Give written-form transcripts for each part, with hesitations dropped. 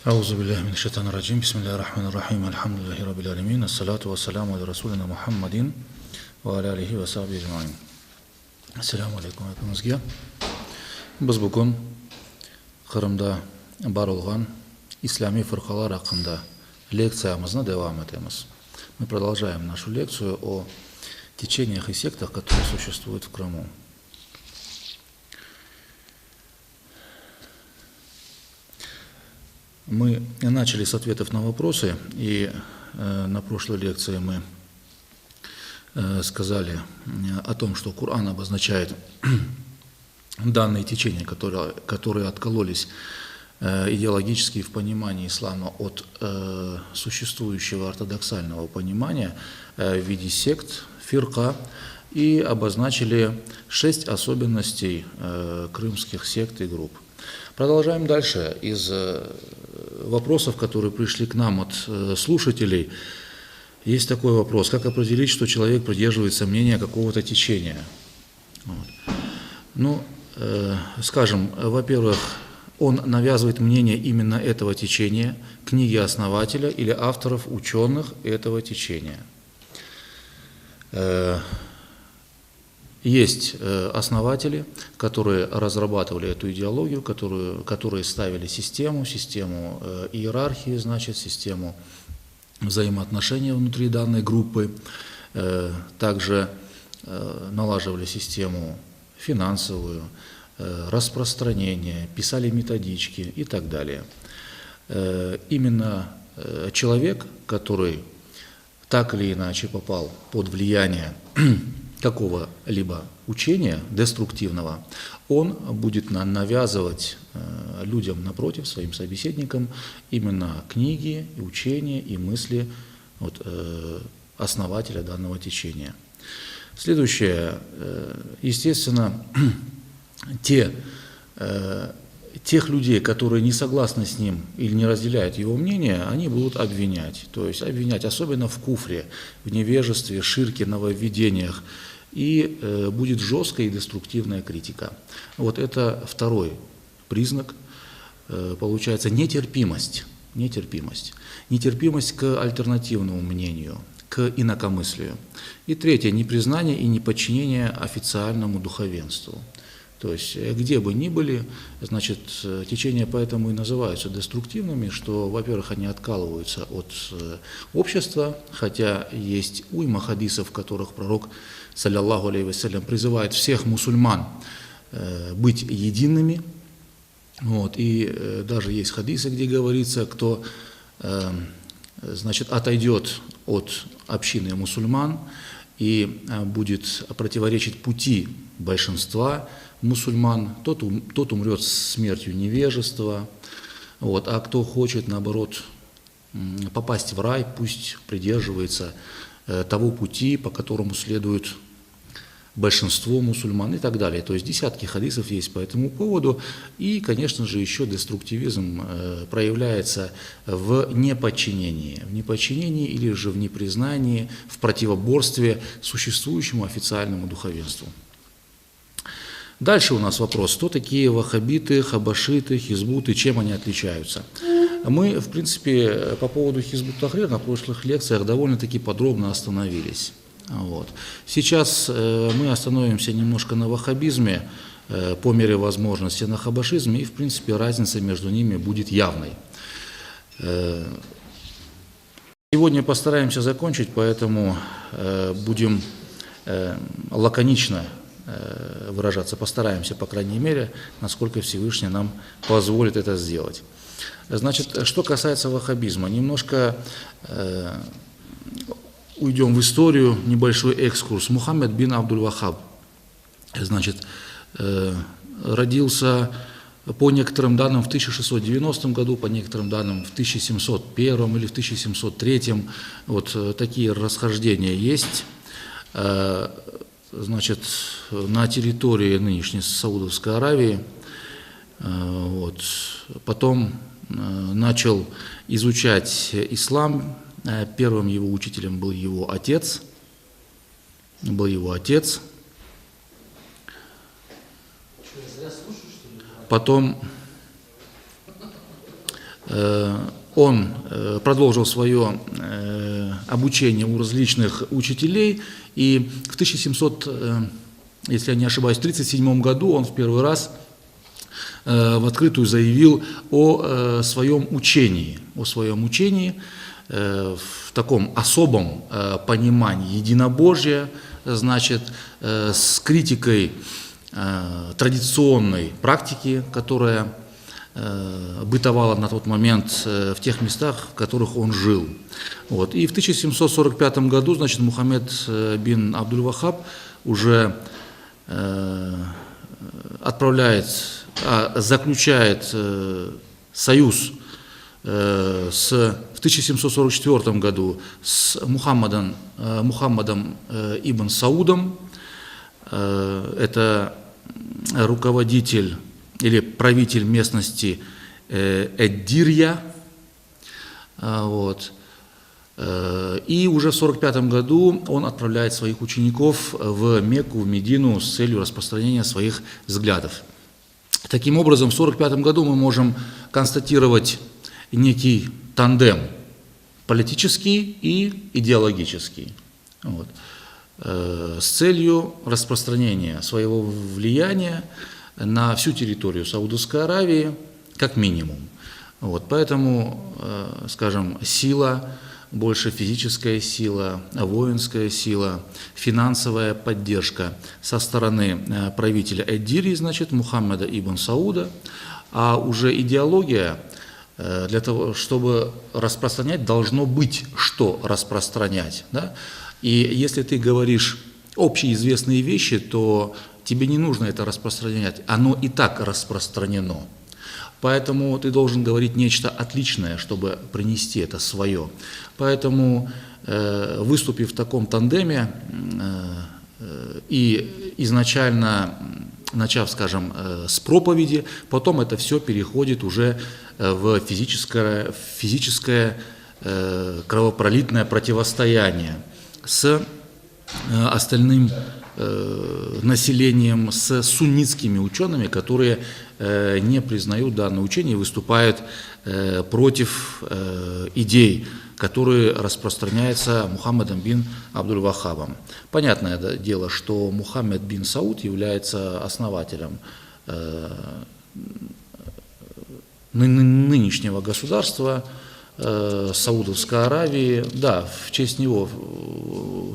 أعوذ بالله من الشيطان الرجيم. بسم الله الرحمن الرحيم. الحمد لله رب العالمين. الصلاة والسلام على رسولنا Muhammadin wa ala alihi wa sahbihi ajma'in. Assalamu alaikum әкімізге. Біз бүгін Қырымда бар болған ислами фирқалар хақында лекциямызны девам етеміз. Мы продолжаем нашу лекцию о течениях и сектах, которые существуют в Крыму. Мы начали с ответов на вопросы, и на прошлой лекции мы сказали о том, что Коран обозначает данные течения, которые откололись идеологически в понимании ислама от существующего ортодоксального понимания в виде сект, фирка, и обозначили 6 особенностей крымских сект и групп. Продолжаем дальше. Из вопросов, которые пришли к нам от слушателей, есть такой вопрос: как определить, что человек придерживается мнения какого-то течения? Скажем, во-первых, он навязывает мнение именно этого течения, книги основателя или авторов, ученых этого течения. Есть основатели, которые разрабатывали эту идеологию, которые ставили систему иерархии, систему взаимоотношений внутри данной группы, также налаживали систему финансовую, распространение, писали методички и так далее. Именно человек, который так или иначе попал под влияние какого-либо учения деструктивного, он будет навязывать людям напротив, своим собеседникам, именно книги, учения и мысли основателя данного течения. Следующее, естественно, тех людей, которые не согласны с ним или не разделяют его мнение, они будут обвинять. То есть обвинять особенно в куфре, в невежестве, ширке, нововведениях. И будет жесткая и деструктивная критика. Вот это второй признак, получается, нетерпимость к альтернативному мнению, к инакомыслию. И третье, непризнание и неподчинение официальному духовенству. То есть, где бы ни были, течения поэтому и называются деструктивными, что, во-первых, они откалываются от общества, хотя есть уйма хадисов, в которых пророк, саллаллаху алейхи вассалям, призывает всех мусульман быть едиными. И даже есть хадисы, где говорится, кто отойдет от общины мусульман и будет противоречить пути большинства мусульман, тот умрет смертью невежества, а кто хочет, наоборот, попасть в рай, пусть придерживается того пути, по которому следует большинство мусульман и так далее. То есть десятки хадисов есть по этому поводу. И, конечно же, еще деструктивизм проявляется в неподчинении или же в непризнании, в противоборстве существующему официальному духовенству. Дальше у нас вопрос: кто такие ваххабиты, хабашиты, хизбуты, чем они отличаются? Мы, в принципе, по поводу Хизбут Тахрир на прошлых лекциях довольно-таки подробно остановились. Сейчас мы остановимся немножко на ваххабизме, по мере возможности на хабашизме, и, в принципе, разница между ними будет явной. Сегодня постараемся закончить, поэтому будем лаконично выражаться, постараемся, по крайней мере, насколько Всевышний нам позволит это сделать. Что касается ваххабизма, немножко уйдем в историю, небольшой экскурс. Мухаммед бин Абдуль-Ваххаб, родился по некоторым данным в 1690 году, по некоторым данным в 1701 или в 1703. Такие расхождения есть. На территории нынешней Саудовской Аравии. Потом начал изучать ислам. Первым его учителем был его отец. Потом Он продолжил свое обучение у различных учителей, и в 1700, если я не ошибаюсь, в 1937 году он в первый раз в открытую заявил о своем учении, в таком особом понимании единобожия, значит, с критикой традиционной практики, которая бытовала на тот момент в тех местах, в которых он жил. Вот. И в 1745 году, значит, Мухаммед бин Абдуль-Вахаб уже заключает союз в 1744 году с Мухаммадом ибн Саудом. Это руководитель или правитель местности Эддирья. Вот. И уже в 1945 году он отправляет своих учеников в Мекку, в Медину с целью распространения своих взглядов. Таким образом, в 1945 году мы можем констатировать некий тандем политический и идеологический, вот, с целью распространения своего влияния на всю территорию Саудовской Аравии как минимум. Вот, поэтому, скажем, сила, больше физическая сила, воинская сила, финансовая поддержка со стороны правителя Эддирии, значит, Мухаммеда ибн Сауда, а уже идеология для того, чтобы распространять, должно быть что распространять. Да? И если ты говоришь общеизвестные вещи, то тебе не нужно это распространять, оно и так распространено. Поэтому ты должен говорить нечто отличное, чтобы принести это свое. Поэтому, выступив в таком тандеме и изначально начав, скажем, с проповеди, потом это все переходит уже в физическое кровопролитное противостояние с остальным населением, с суннитскими учеными, которые не признают данное учение и выступают против идей, которые распространяются Мухаммедом бин Абдуль-Вахабом. Понятное дело, что Мухаммед бин Сауд является основателем нынешнего государства Саудовской Аравии. Да, в честь него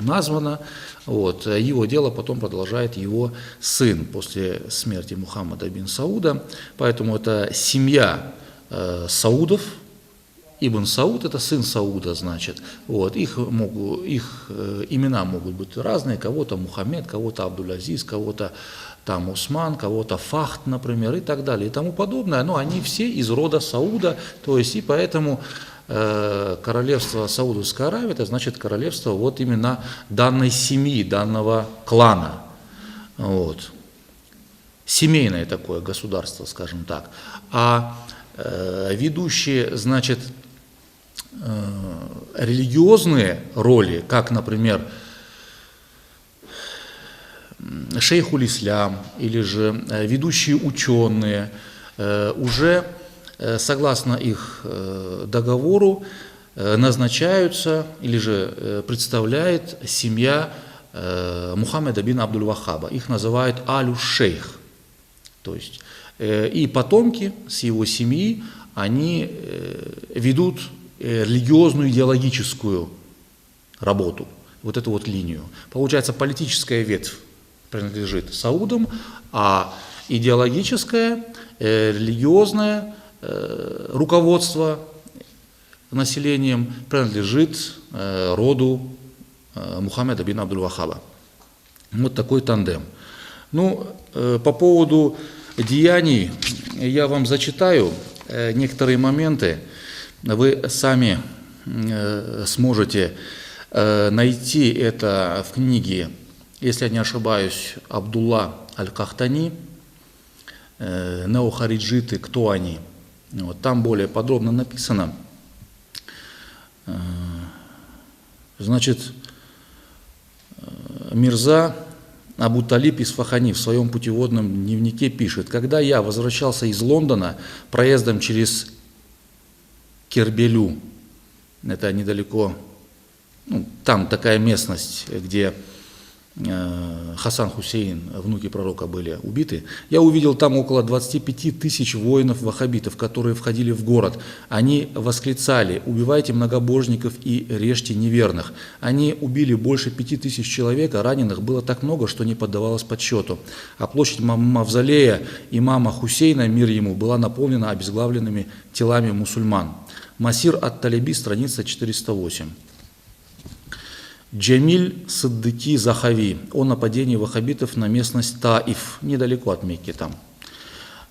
названо. Вот. Его дело потом продолжает его сын после смерти Мухаммада бин Сауда. Поэтому это семья Саудов. Ибн Сауд – это сын Сауда, значит. Вот. Их имена могут быть разные. Кого-то Мухаммед, кого-то Абдуль-Азиз, кого-то там Усман, кого-то Фахд, например, и так далее, и тому подобное. Но они все из рода Сауда. То есть, и поэтому королевство Саудовской Аравии – это значит королевство вот именно данной семьи, данного клана. Вот. Семейное такое государство, скажем так. А ведущие, значит, религиозные роли, как, например, шейхуль-ислям или же ведущие ученые, уже согласно их договору назначаются или же представляет семья Мухаммеда бин Абдуль-Вахаба. Их называют алю-шейх. То есть и потомки с его семьи, они ведут религиозную идеологическую работу, вот эту вот линию. Получается, политическая ветвь принадлежит Саудам, а идеологическое, религиозное руководство населением принадлежит роду Мухаммеда бин Абдуль-Вахаба. Вот такой тандем. Ну, по поводу деяний я вам зачитаю некоторые моменты. Вы сами сможете найти это в книге, если я не ошибаюсь, Абдулла Аль-Кахтани «Неохариджиты. Кто они?». Вот, там более подробно написано. Значит, Мирза Абу-Талиб Исфахани в своем путеводном дневнике пишет: «Когда я возвращался из Лондона проездом через Кербелю. Это недалеко, ну, там такая местность, где Хасан Хусейн, внуки пророка, были убиты. Я увидел там около 25 тысяч воинов-ваххабитов, которые входили в город. Они восклицали: «Убивайте многобожников и режьте неверных». Они убили больше 5000 человек, а раненых было так много, что не поддавалось подсчету. А площадь мавзолея имама Хусейна, мир ему, была наполнена обезглавленными телами мусульман. Масир ат-Талиби, страница 408. Джамиль Саддыки Захави о нападении ваххабитов на местность Таиф, недалеко от Мекки там.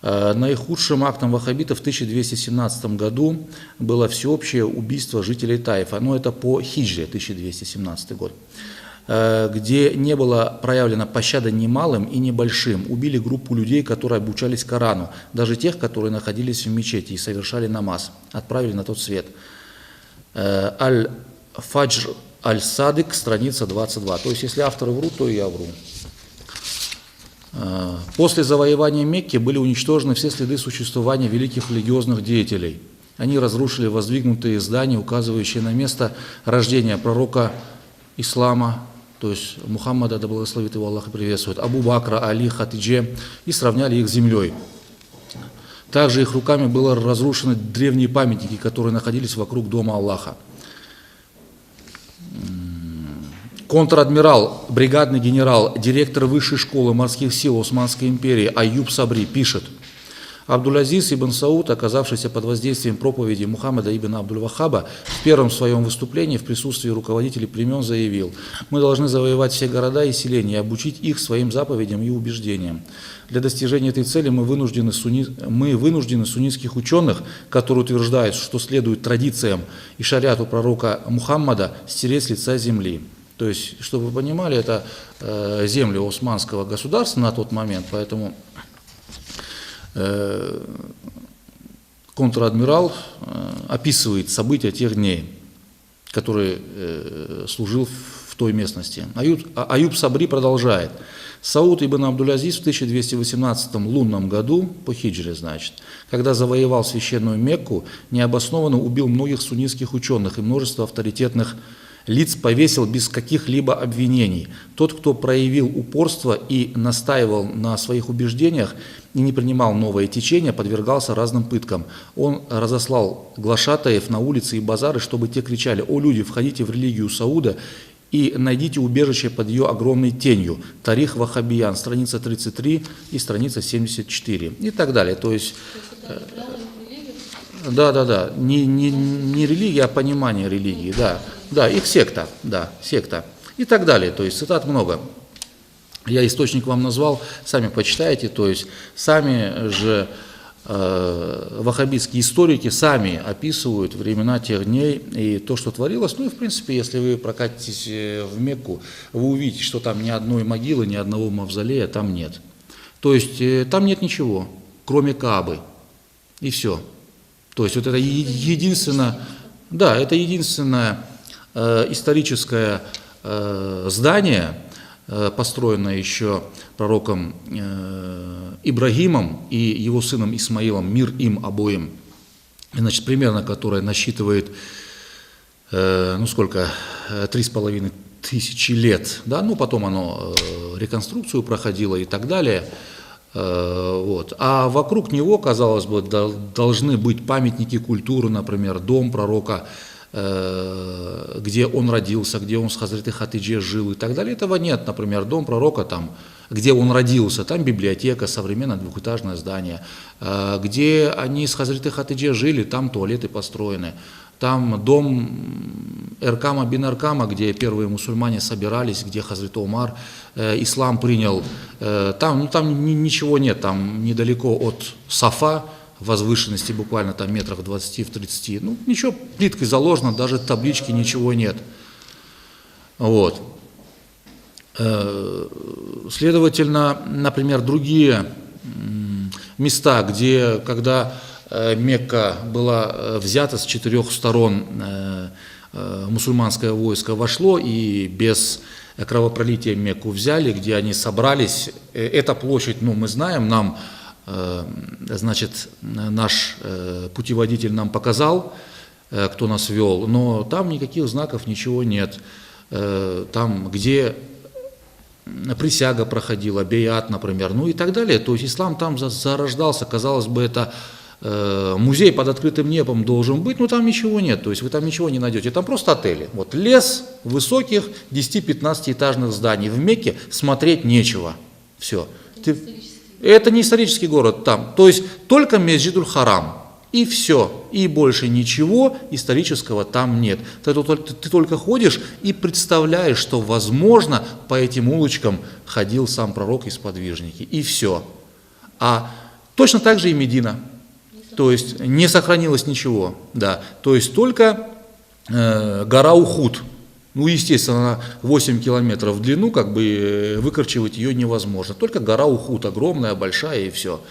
Наихудшим актом ваххабитов в 1217 году было всеобщее убийство жителей Таифа, но это по хиджре, 1217 год, где не было проявлено пощады ни малым и ни большим. Убили группу людей, которые обучались Корану, даже тех, которые находились в мечети и совершали намаз, отправили на тот свет. Аль-Фаджр Аль-Садык, страница 22. То есть, если авторы врут, то и я вру. После завоевания Мекки были уничтожены все следы существования великих религиозных деятелей. Они разрушили воздвигнутые здания, указывающие на место рождения пророка ислама, то есть Мухаммада, да благословит его Аллах и приветствует, Абу Бакра, Али, Хатидже, и сравняли их с землей. Также их руками были разрушены древние памятники, которые находились вокруг дома Аллаха. Контр-адмирал, бригадный генерал, директор высшей школы морских сил Османской империи Аюб Сабри пишет: Абдуль-Азиз ибн Сауд, оказавшийся под воздействием проповеди Мухаммада ибн Абдуль-Ваххаба, в первом своем выступлении в присутствии руководителей племен заявил: «Мы должны завоевать все города и селения и обучить их своим заповедям и убеждениям. Для достижения этой цели мы вынуждены суннитских ученых, которые утверждают, что следует традициям и шариату пророка Мухаммада, стереть с лица земли». То есть, чтобы вы понимали, это земли Османского государства на тот момент, поэтому контр-адмирал описывает события тех дней, который служил в той местности. Аюб Сабри продолжает. Сауд ибн Абдуль-Азиз в 1218 лунном году, по хиджре, значит, когда завоевал священную Мекку, необоснованно убил многих суннитских ученых и множество авторитетных лиц повесил без каких-либо обвинений. Тот, кто проявил упорство и настаивал на своих убеждениях и не принимал новое течение, подвергался разным пыткам. Он разослал глашатаев на улицы и базары, чтобы те кричали: «О люди, входите в религию Сауда и найдите убежище под ее огромной тенью». Тарих Вахабиян, страница 33 и страница 74 и так далее. То есть да, не религия, а понимание религии, да, их секта, секта и так далее. То есть цитат много. Я источник вам назвал, сами почитайте, то есть сами же ваххабитские историки сами описывают времена тех дней и то, что творилось. Ну и в принципе, если вы прокатитесь в Мекку, вы увидите, что там ни одной могилы, ни одного мавзолея там нет. То есть там нет ничего, кроме Каабы, и все. То есть вот это единственное, да, это единственное историческое здание, построенное еще пророком Ибрагимом и его сыном Исмаилом, мир им обоим, значит, примерно, которое насчитывает, 3,5 тысячи лет, да, ну потом оно реконструкцию проходило и так далее. Вот. А вокруг него, казалось бы, должны быть памятники культуры, например, дом пророка, где он родился, где он с Хазретой Хатидже жил и так далее. Этого нет. Например, дом пророка, там, где он родился, там библиотека, современное двухэтажное здание. Где они с Хазретой Хатидже жили, там туалеты построены. Там дом Эркама бин Эркама, где первые мусульмане собирались, где Хазрет Умар ислам принял. Там ничего нет, там недалеко от Сафа, возвышенности буквально там метров 20-30. Ну, ничего, плиткой заложено, даже таблички, ничего нет. Вот. Следовательно, например, другие места, где, когда Мекка была взята с 4 сторон, мусульманское войско вошло и без кровопролития Мекку взяли, где они собрались. Эта площадь, ну, мы знаем, нам, значит, наш путеводитель нам показал, кто нас вел, но там никаких знаков, ничего нет. Там, где присяга проходила, бейат, например, ну и так далее. То есть ислам там зарождался, казалось бы, это музей под открытым небом должен быть, но там ничего нет, то есть вы там ничего не найдете, там просто отели. Вот лес высоких 10-15 этажных зданий, в Мекке смотреть нечего, все. Это не исторический город там, то есть только Месджидуль-Харам, и все, и больше ничего исторического там нет. Ты только ходишь и представляешь, что, возможно, по этим улочкам ходил сам пророк и сподвижники, и все. А точно так же и Медина. То есть не сохранилось ничего, да. То есть только гора Ухуд. Ну, естественно, 8 километров в длину, как бы выкорчевать ее невозможно. Только гора Ухуд огромная, большая, и все.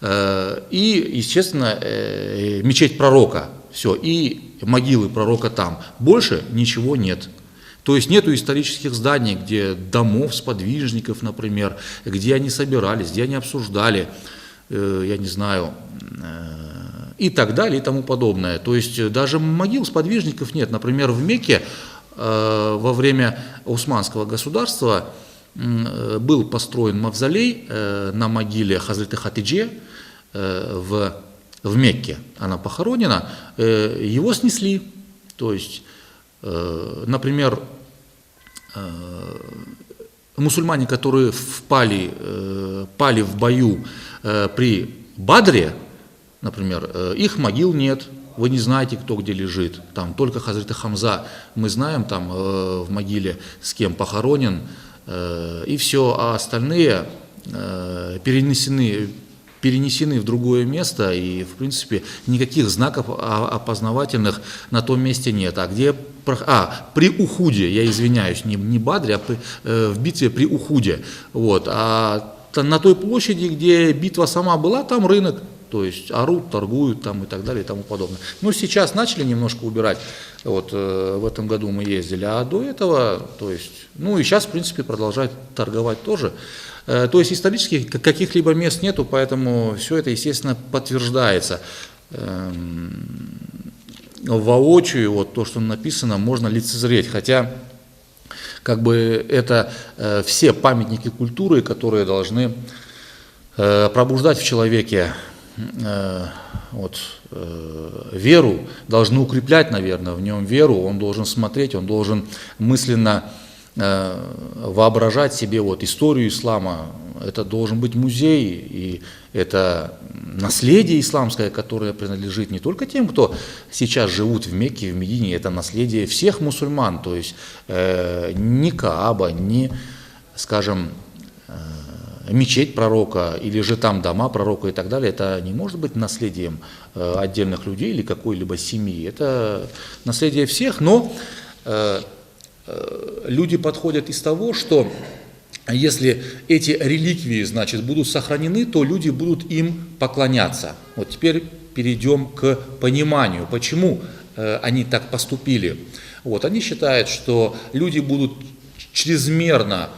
И, естественно, мечеть пророка, все, и могилы пророка там. Больше ничего нет. То есть нету исторических зданий, где домов сподвижников, например, где они собирались, где они обсуждали, я не знаю, и так далее, и тому подобное. То есть даже могил сподвижников нет. Например, в Мекке во время Османского государства был построен мавзолей на могиле Хазреты Хатидже в Мекке. Она похоронена, его снесли. То есть, например, мусульмане, которые пали в бою при Бадре, например, их могил нет, вы не знаете, кто где лежит. Там только Хазрет Хамза, мы знаем там в могиле, с кем похоронен, и все, а остальные перенесены в другое место, и, в принципе, никаких знаков опознавательных на том месте нет. При Ухуде, я извиняюсь, не Бадре, а в битве при Ухуде. Вот. А на той площади, где битва сама была, там рынок, то есть орут, торгуют там и так далее и тому подобное. Но сейчас начали немножко убирать, вот в этом году мы ездили, а до этого, то есть, ну и сейчас, в принципе, продолжают торговать тоже. То есть исторических каких-либо мест нету, поэтому все это, естественно, подтверждается. Воочию, вот то, что написано, можно лицезреть, хотя как бы это все памятники культуры, которые должны пробуждать в человеке веру, должны укреплять, наверное, в нем веру, он должен смотреть, он должен мысленно воображать себе вот историю ислама. Это должен быть музей, и это наследие исламское, которое принадлежит не только тем, кто сейчас живут в Мекке, в Медине, это наследие всех мусульман, то есть ни Кааба, ни, скажем, мечеть пророка, или же там дома пророка и так далее, это не может быть наследием отдельных людей или какой-либо семьи, это наследие всех, но люди подходят из того, что если эти реликвии, значит, будут сохранены, то люди будут им поклоняться. Вот теперь перейдем к пониманию, почему они так поступили. Вот, они считают, что люди будут чрезмерно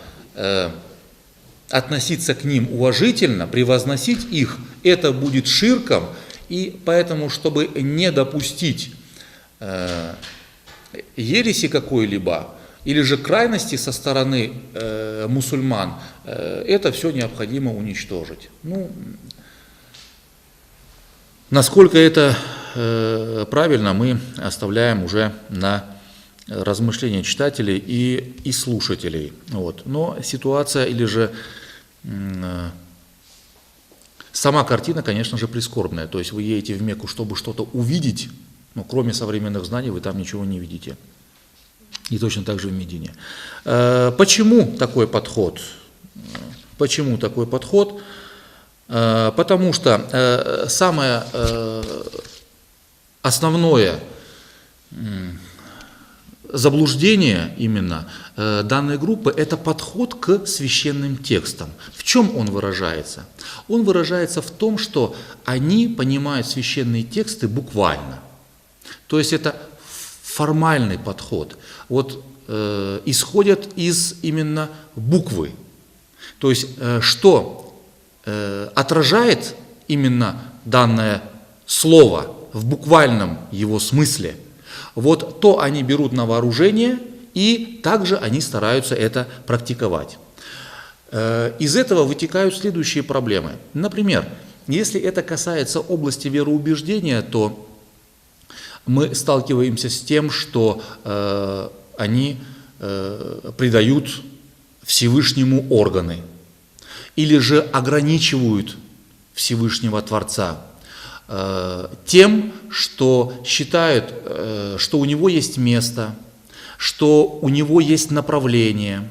относиться к ним уважительно, превозносить их, это будет ширком, и поэтому, чтобы не допустить ереси какой-либо, или же крайности со стороны мусульман, это все необходимо уничтожить. Ну, насколько это правильно, мы оставляем уже на размышления читателей и слушателей. Вот. Но ситуация или же сама картина, конечно же, прискорбная. То есть вы едете в Мекку, чтобы что-то увидеть, но кроме современных знаний вы там ничего не видите. И точно так же в Медине. Почему такой подход? Почему такой подход? Потому что самое основное заблуждение именно данной группы – это подход к священным текстам. В чем он выражается? Он выражается в том, что они понимают священные тексты буквально. То есть это формальный подход. Вот исходят из именно буквы. То есть что отражает именно данное слово в буквальном его смысле, вот то они берут на вооружение, и также они стараются это практиковать. Из этого вытекают следующие проблемы. Например, если это касается области вероубеждения, то мы сталкиваемся с тем, что они придают Всевышнему органы или же ограничивают Всевышнего Творца тем, что считают, что у него есть место, что у него есть направление.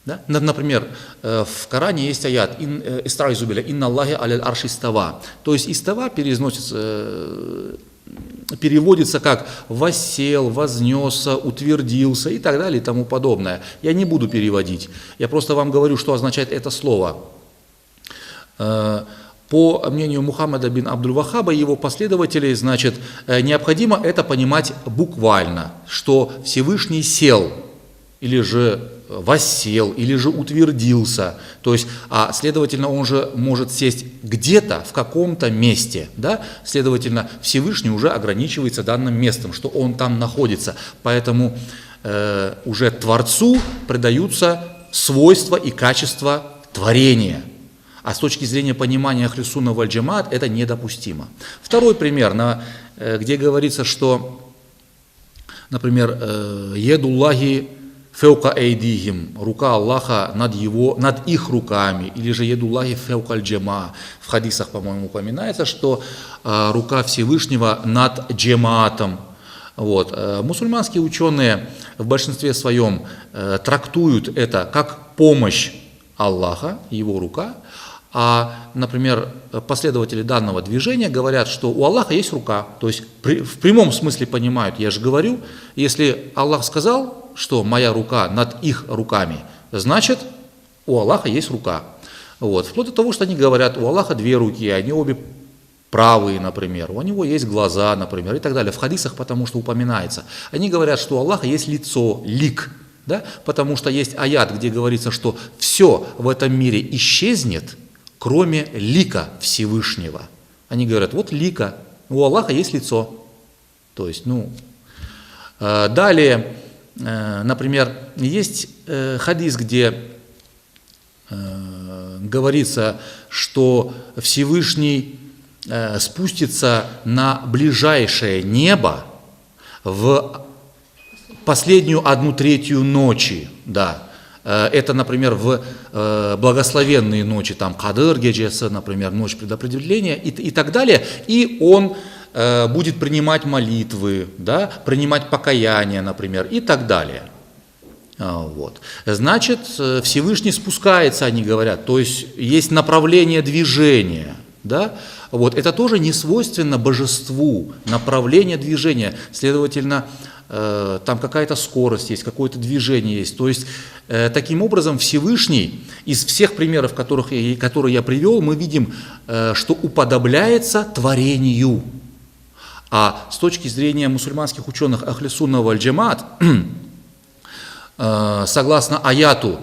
Да? Например, в Коране есть аят «Истраизубиля инна Аллахи аля арши истава». То есть «истава» переводится как «воссел», «вознесся», «утвердился» и так далее и тому подобное. Я не буду переводить, я просто вам говорю, что означает это слово. По мнению Мухаммада бин Абдуль-Вахаба и его последователей, значит, необходимо это понимать буквально, что Всевышний сел, или же воссел, или же утвердился, то есть, следовательно, он же может сесть где-то, в каком-то месте, да? Следовательно, Всевышний уже ограничивается данным местом, что он там находится, поэтому уже Творцу придаются свойства и качества творения. А с точки зрения понимания Ахлю Сунна валь Джамаат это недопустимо. Второй пример, где говорится, что, например, «Едуллахи феука эйдихим», рука Аллаха над их руками, или же «Едуллахи феукаль джама». В хадисах, по-моему, упоминается, что рука Всевышнего над джамаатом. Вот. Мусульманские ученые в большинстве своем трактуют это как помощь Аллаха, его рука. Например, последователи данного движения говорят, что у Аллаха есть рука. То есть в прямом смысле понимают, я же говорю, если Аллах сказал, что моя рука над их руками, значит у Аллаха есть рука. Вот. Вплоть до того, что они говорят, у Аллаха две руки, они обе правые, например, у него есть глаза, например, и так далее. В хадисах потому что упоминается. Они говорят, что у Аллаха есть лицо, лик, да? Потому что есть аят, где говорится, что все в этом мире исчезнет, кроме лика Всевышнего. Они говорят, вот лика, у Аллаха есть лицо. То есть, далее, например, есть хадис, где говорится, что Всевышний спустится на ближайшее небо в последнюю 1/3 ночи, да. Это, например, в благословенные ночи, там Кадыр геджесы, например, ночь предопределения и так далее, и он будет принимать молитвы, да, принимать покаяние, например, и так далее. Вот. Значит, Всевышний спускается, они говорят, то есть есть направление движения, да? Вот. Это тоже не свойственно божеству, направление движения, следовательно, там какая-то скорость есть, какое-то движение есть. То есть, таким образом, Всевышний, из всех примеров, которые я привел, мы видим, что уподобляется творению. А с точки зрения мусульманских ученых Ахлю Сунна валь Джамаат, согласно аяту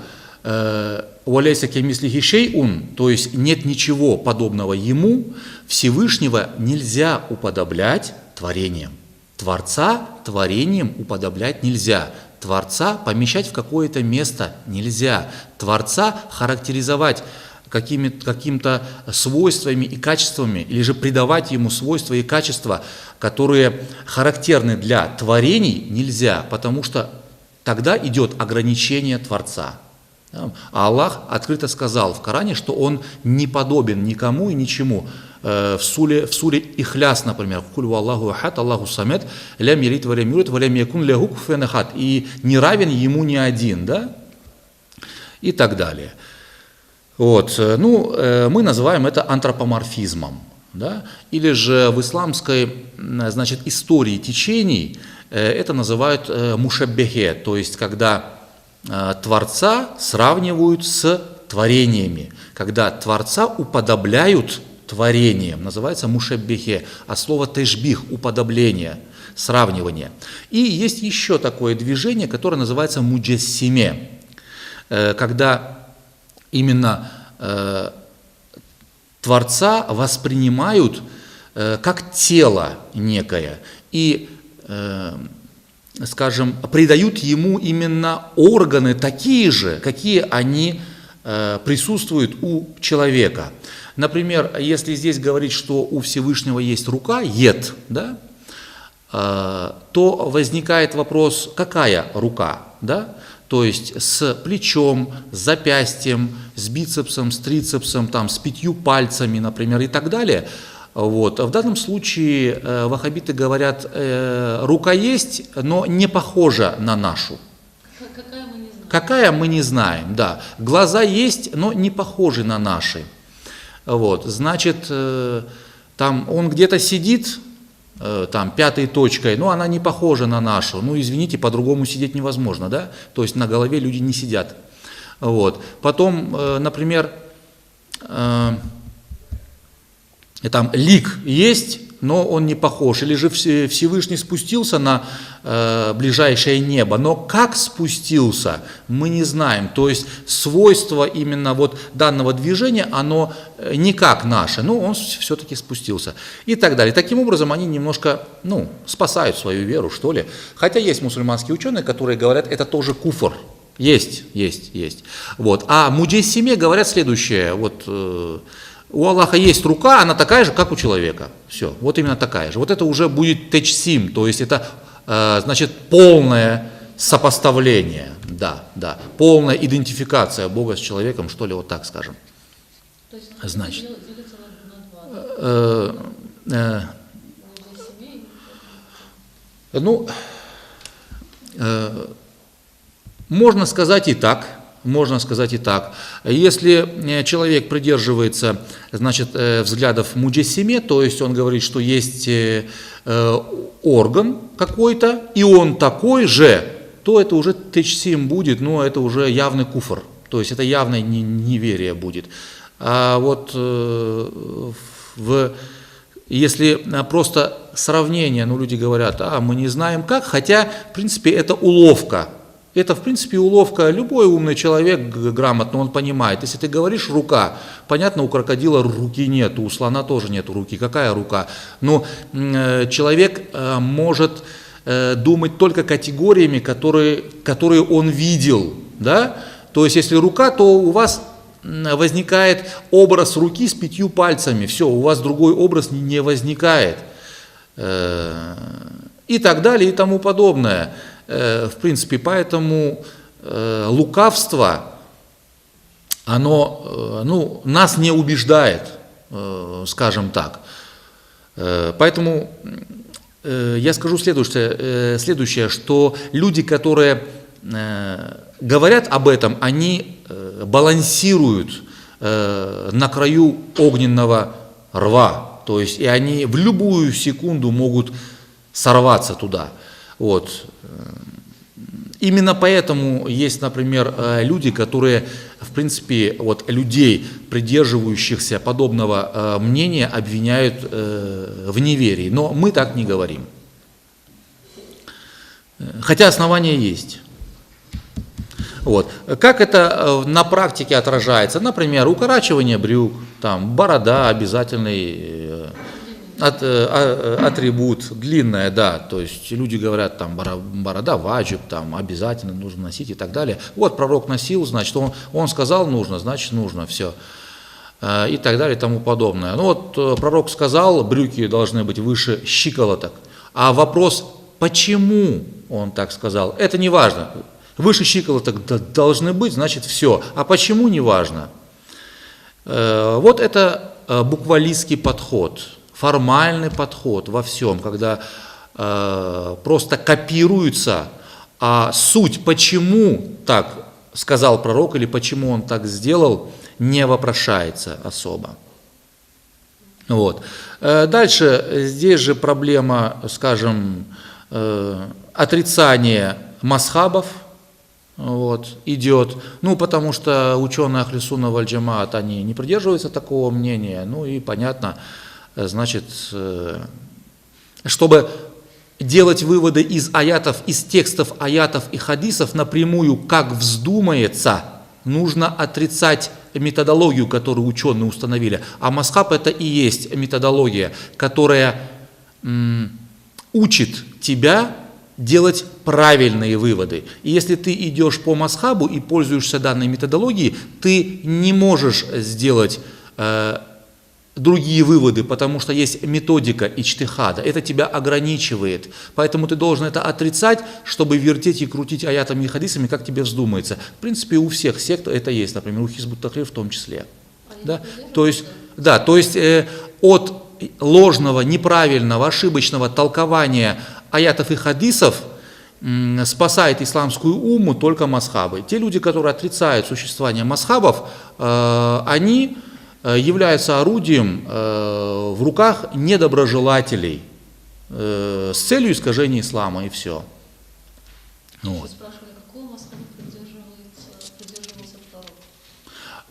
«Валяйса кемислихи шейун», то есть нет ничего подобного ему, Всевышнего нельзя уподоблять творением. Творца творением уподоблять нельзя. Творца помещать в какое-то место нельзя. Творца характеризовать какими-то свойствами и качествами, или же придавать ему свойства и качества, которые характерны для творений, нельзя, потому что тогда идет ограничение Творца. А Аллах открыто сказал в Коране, что Он не подобен никому и ничему. В суре Ихляс, например, «Куль валлаху ахад, Аллаху самед, лям ялид ва лям юлад, ва лям якун лаху куфуан ахад», и не равен ему ни один, да? И так далее. Вот. Мы называем это антропоморфизмом, да? Или же в исламской, значит, истории течений это называют мушаббехе, то есть когда Творца сравнивают с творениями, когда Творца уподобляют творением, называется мушаббихе, а слово тешбих – уподобление, сравнивание. И есть еще такое движение, которое называется муджассиме, когда именно Творца воспринимают как тело некое, и, скажем, придают ему именно органы такие же, какие они присутствуют у человека. Например, если здесь говорить, что у Всевышнего есть рука, ед, да, то возникает вопрос, какая рука, да? То есть с плечом, с запястьем, с бицепсом, с трицепсом, там, с 5 пальцами, например, и так далее. Вот. В данном случае ваххабиты говорят, рука есть, но не похожа на нашу. Какая мы не знаем. Какая мы не знаем, да. Глаза есть, но не похожи на наши. Вот. Значит, там он где-то сидит, там, 5-й точкой, но она не похожа на нашу. Ну, извините, по-другому сидеть невозможно, да? То есть на голове люди не сидят. Вот. Потом, например, там лик есть, но он не похож. Или же Всевышний спустился на ближайшее небо, но как спустился, мы не знаем. То есть свойство именно вот данного движения, оно не как наше, но он все-таки спустился. И так далее. Таким образом, они немножко, спасают свою веру, что ли. Хотя есть мусульманские ученые, которые говорят, это тоже куфр. Есть. Вот. А муджассиме говорят следующее, вот... У Аллаха есть рука, она такая же, как у человека. Все, вот именно такая же. Вот это уже будет течсим, то есть это, значит, полное сопоставление, да, полная идентификация Бога с человеком, что ли, вот так скажем. То есть значит, делится на два. Можно сказать и так. Можно сказать и так. Если человек придерживается, значит, взглядов муджассиме, то есть он говорит, что есть орган какой-то, и он такой же, то это уже течсим будет, но это уже явный куфр, то есть это явное неверие будет. А вот если просто сравнение, люди говорят, мы не знаем как, хотя, в принципе, это уловка. Это, в принципе, уловка. Любой умный человек грамотно, он понимает. Если ты говоришь «рука», понятно, у крокодила руки нет, у слона тоже нет руки. Какая рука? Но человек может думать только категориями, которые он видел. Да? То есть, если рука, то у вас возникает образ руки с 5 пальцами. Все, у вас другой образ не возникает. И так далее, и тому подобное. В принципе, поэтому лукавство, оно нас не убеждает, скажем так. Поэтому я скажу следующее, что люди, которые говорят об этом, они балансируют на краю огненного рва, то есть и они в любую секунду могут сорваться туда. Вот. Именно поэтому есть, например, люди, которые, в принципе, людей, придерживающихся подобного мнения, обвиняют в неверии. Но мы так не говорим. Хотя основания есть. Вот. Как это на практике отражается? Например, укорачивание брюк, борода обязательный атрибут, длинная, да, то есть люди говорят, борода ваджиб, обязательно нужно носить и так далее. Вот пророк носил, значит, он сказал нужно, значит нужно, все. И так далее и тому подобное. Пророк сказал, брюки должны быть выше щиколоток. А вопрос, почему он так сказал, это не важно. Выше щиколоток должны быть, значит все. А почему, не важно. Вот это буквалистский подход. Формальный подход во всем, когда просто копируется, а суть, почему так сказал пророк или почему он так сделал, не вопрошается особо. Вот. Дальше здесь же проблема, скажем, отрицания масхабов идет, потому что ученые Ахль Сунна валь Джамаат, они не придерживаются такого мнения, и понятно. Значит, чтобы делать выводы из аятов, из текстов аятов и хадисов напрямую, как вздумается, нужно отрицать методологию, которую ученые установили. А масхаб это и есть методология, которая учит тебя делать правильные выводы. И если ты идешь по масхабу и пользуешься данной методологией, ты не можешь сделать другие выводы, потому что есть методика иджтихада. Это тебя ограничивает. Поэтому ты должен это отрицать, чтобы вертеть и крутить аятами и хадисами, как тебе вздумается. В принципе, у всех сект это есть, например, у Хизбут Тахрир в том числе. Да? То есть от ложного, неправильного, ошибочного толкования аятов и хадисов спасает исламскую умму только масхабы. Те люди, которые отрицают существование масхабов, они являются орудием в руках недоброжелателей с целью искажения ислама, и все. Вот. Спрашивали, какого масхаба придерживался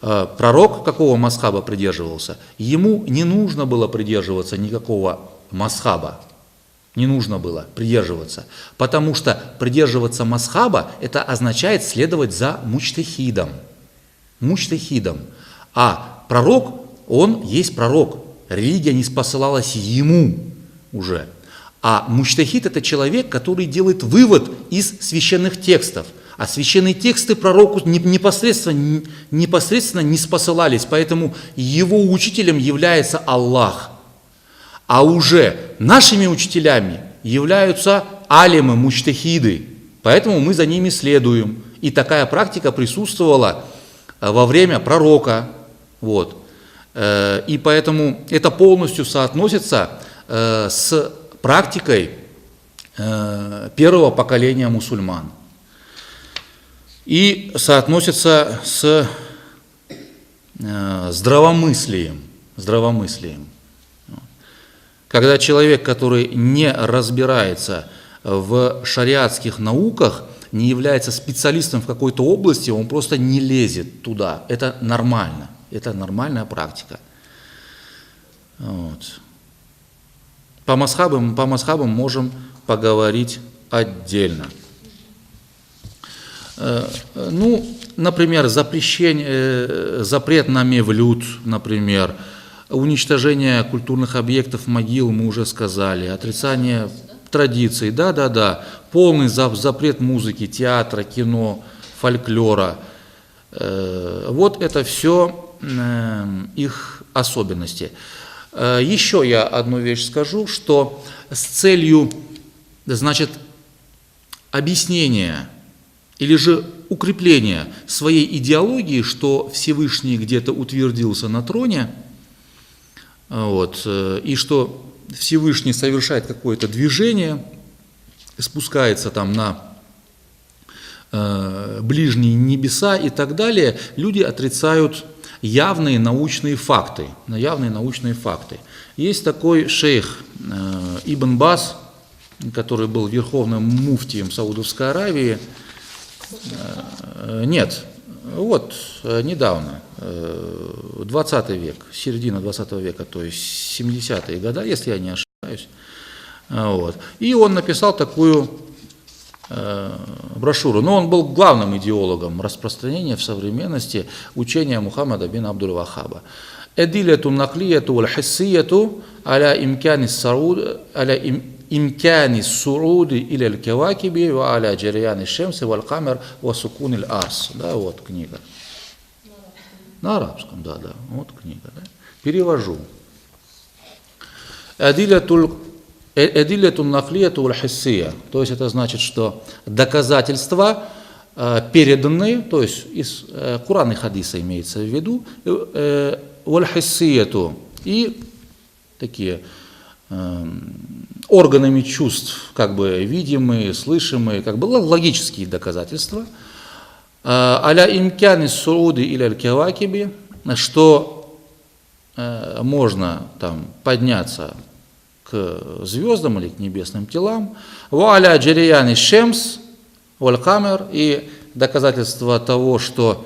пророк? Пророк какого масхаба придерживался? Ему не нужно было придерживаться никакого масхаба. Не нужно было придерживаться. Потому что придерживаться масхаба, это означает следовать за муджтахидом. Муджтахидом. А пророк, он есть пророк. Религия не спосылалась ему уже. А муджтахид это человек, который делает вывод из священных текстов. А священные тексты пророку непосредственно не спосылались. Поэтому его учителем является Аллах. А уже нашими учителями являются алимы, муджтахиды. Поэтому мы за ними следуем. И такая практика присутствовала во время пророка. Вот. И поэтому это полностью соотносится с практикой первого поколения мусульман. И соотносится с здравомыслием. Когда человек, который не разбирается в шариатских науках, не является специалистом в какой-то области, он просто не лезет туда. Это нормально. Это нормальная практика. Вот. По масхабам можем поговорить отдельно. Например, запрет на мевлюд, например, уничтожение культурных объектов, могил, мы уже сказали, отрицание традиций, полный запрет музыки, театра, кино, фольклора. Вот это все их особенности. Еще я одну вещь скажу, что с целью, объяснения или же укрепления своей идеологии, что Всевышний где-то утвердился на троне, и что Всевышний совершает какое-то движение, спускается там на ближние небеса и так далее, люди отрицают явные научные факты. Есть такой шейх Ибн Баз, который был верховным муфтием Саудовской Аравии. Недавно, 20 век, середина 20 века, то есть 70-е годы, если я не ошибаюсь. И он написал такую брошюру. Но он был главным идеологом распространения в современности учения Мухаммада бин Абдуль-Вахаба. «Эдиляту наклияту валь-хиссияту аля имкяни суруди иля аль-кавакиби ва аля джарияни шемси валь-камер ва сукуни аль-арс». Вот книга. На арабском, вот книга. Перевожу. «Эдиляту наклияту валь-хиссия». То есть это значит, что доказательства переданные, то есть из Курана и хадиса имеется в виду, валь-хиссияту, и такие органами чувств, видимые, слышимые, логические доказательства. Аля имкяни суруди или аль-кавакиби, что можно подняться к звездам или к небесным телам. Ва аля джарияни шемс валь камер, и доказательство того, что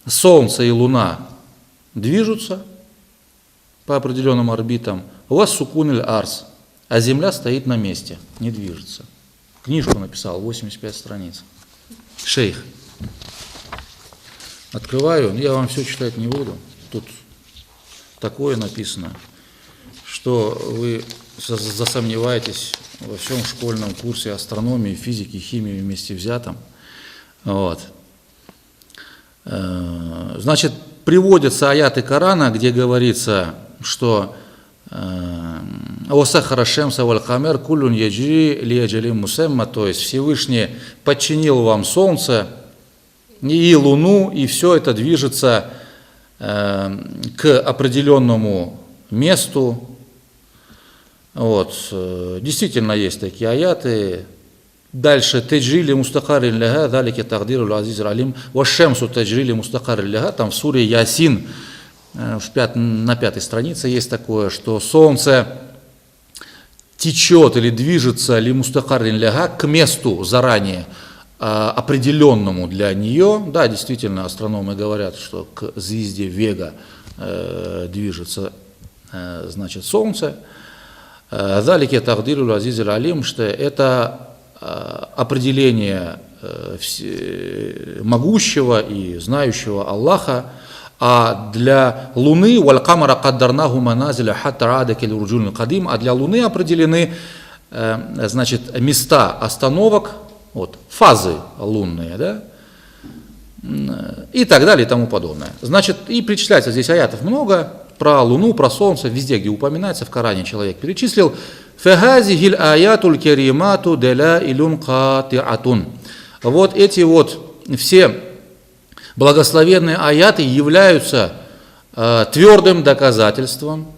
Солнце и Луна движутся по определенным орбитам. Ва сукун арс, а Земля стоит на месте, не движется. Книжку написал, 85 страниц. Шейх. Открываю, я вам все читать не буду. Тут такое написано, что вы засомневаетесь во всем школьном курсе астрономии, физики, химии вместе взятом. Вот. Значит, приводятся аяты Корана, где говорится, что «Осахара шемса валь камер куллун яджри ли аджалим мусемма», то есть Всевышний подчинил вам солнце и луну, и все это движется к определенному месту. Вот. Действительно есть такие аяты. Дальше «Таджрили мустакарин ляга, далеки тагдиру азиз алим, вашемсу таджрили мустакарин ляга», там в суре Ясин, на 5-й странице есть такое, что солнце течет или движется ли мустакарин ляга к месту заранее определенному для нее. Да, действительно, астрономы говорят, что к звезде Вега движется, значит, солнце. «Далеки тагдиру азиз алим», что это определение могущего и знающего Аллаха, а для Луны «Валь-камара каддарнаху маназиля хатта ада каль урджуль кадим», а для Луны определены, значит, места остановок, вот, фазы лунные, да, и так далее и тому подобное. Значит, и перечисляется здесь аятов много про Луну, про Солнце, везде, где упоминается в Коране, человек перечислил. «Фахазихиль аятуль керимату далаилун катиатун». Вот эти вот все благословенные аяты являются твердым доказательством,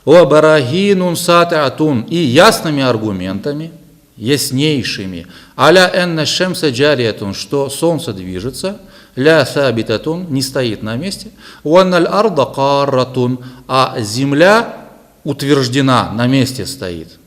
«Вабарахинун сатиатун», и ясными аргументами, яснейшими, «Аля энна шемса джариятун», что солнце движется, «Ля сабитатун», не стоит на месте, «Уанналь арда карратун», а земля утверждена, на месте стоит,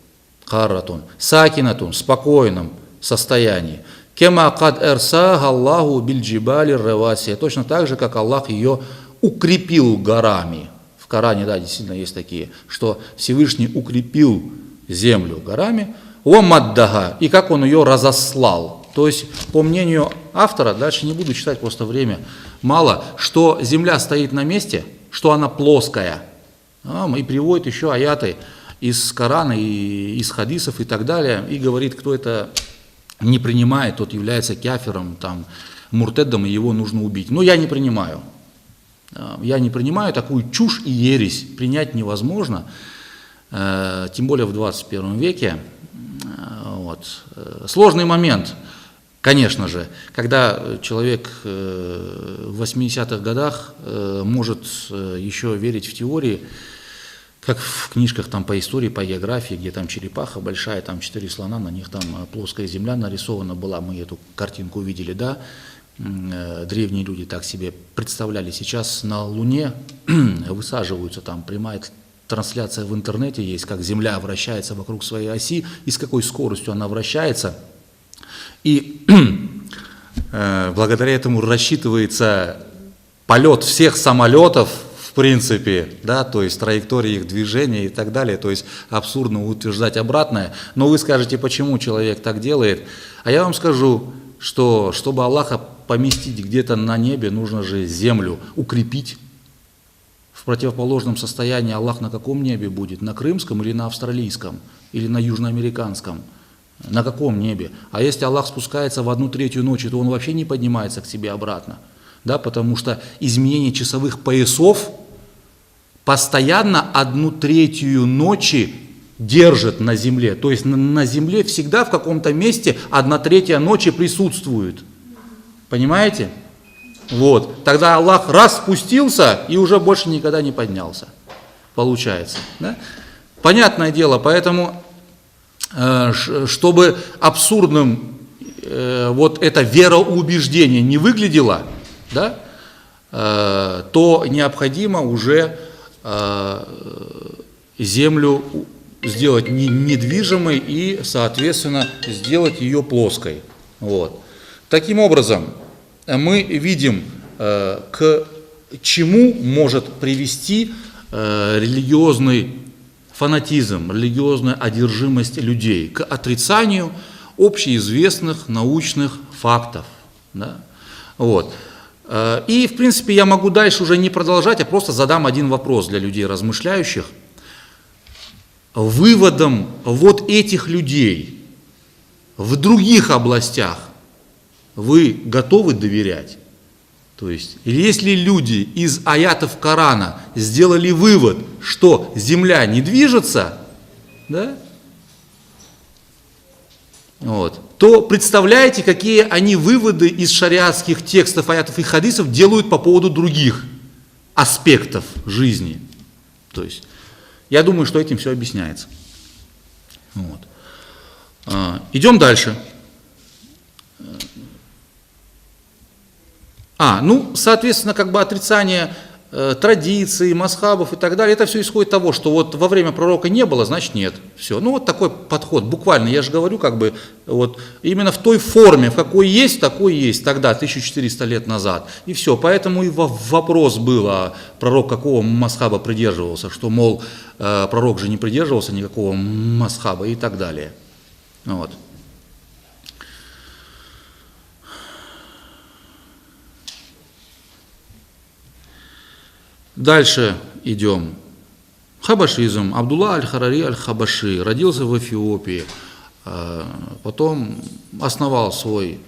«Карратун», «Сакинатун», в спокойном состоянии, «Кема кад эрсах Аллаху бильджибали ревасия», точно так же, как Аллах ее укрепил горами. В Коране, да, действительно есть такие, что Всевышний укрепил землю горами, «Уамаддага», и как он ее разослал. То есть, по мнению автора, дальше не буду читать, просто время мало, что земля стоит на месте, что она плоская. И приводит еще аяты из Корана, и из хадисов и так далее, и говорит, кто это не принимает, тот является кафиром, там, муртедом, и его нужно убить. Но я не принимаю. Я не принимаю такую чушь и ересь. Принять невозможно, тем более в 21 веке. Вот. Сложный момент, конечно же, когда человек в 80-х годах может еще верить в теории, как в книжках там по истории, по географии, где там черепаха большая, там 4 слона, на них там плоская земля нарисована была, мы эту картинку увидели, да, древние люди так себе представляли. Сейчас на Луне высаживаются, там прямая трансляция в интернете есть, как Земля вращается вокруг своей оси, и с какой скоростью она вращается. И благодаря этому рассчитывается полет всех самолетов, в принципе, да, то есть траектории их движения и так далее, то есть абсурдно утверждать обратное. Но вы скажете, почему человек так делает? А я вам скажу, что чтобы Аллаха поместить где-то на небе, нужно же землю укрепить. В противоположном состоянии Аллах на каком небе будет? На крымском или на австралийском? Или на южноамериканском? На каком небе? А если Аллах спускается в 1/3 ночи, то Он вообще не поднимается к себе обратно. Да, потому что изменение часовых поясов постоянно 1/3 ночи держит на земле. То есть на земле всегда в каком-то месте 1/3 ночи присутствует. Понимаете? Вот. Тогда Аллах раз спустился и уже больше никогда не поднялся. Получается. Да? Понятное дело, поэтому, чтобы абсурдным вот это вероубеждение не выглядело, да, то необходимо уже землю сделать недвижимой и, соответственно, сделать ее плоской. Вот. Таким образом, мы видим, к чему может привести религиозный фанатизм, религиозная одержимость людей, к отрицанию общеизвестных научных фактов. Да? Вот. И, в принципе, я могу дальше уже не продолжать, а просто задам один вопрос для людей размышляющих. Выводом вот этих людей в других областях вы готовы доверять? То есть, если люди из аятов Корана сделали вывод, что земля не движется, да, вот, то представляете, какие они выводы из шариатских текстов, аятов и хадисов делают по поводу других аспектов жизни. То есть, я думаю, что этим все объясняется. Вот. Идем дальше. Соответственно, как бы отрицание традиций, мазхабов и так далее, это все исходит от того, что вот во время пророка не было, значит нет. Все. Вот такой подход, буквально, я же говорю, как бы, вот именно в той форме, в какой есть, такой есть тогда, 1400 лет назад. И все. Поэтому и вопрос был, а пророк какого мазхаба придерживался, что, мол, пророк же не придерживался никакого мазхаба и так далее. Вот. Дальше идем. Хабашизм. Абдулла аль-Харари аль-Хабаши родился в Эфиопии, потом основал свое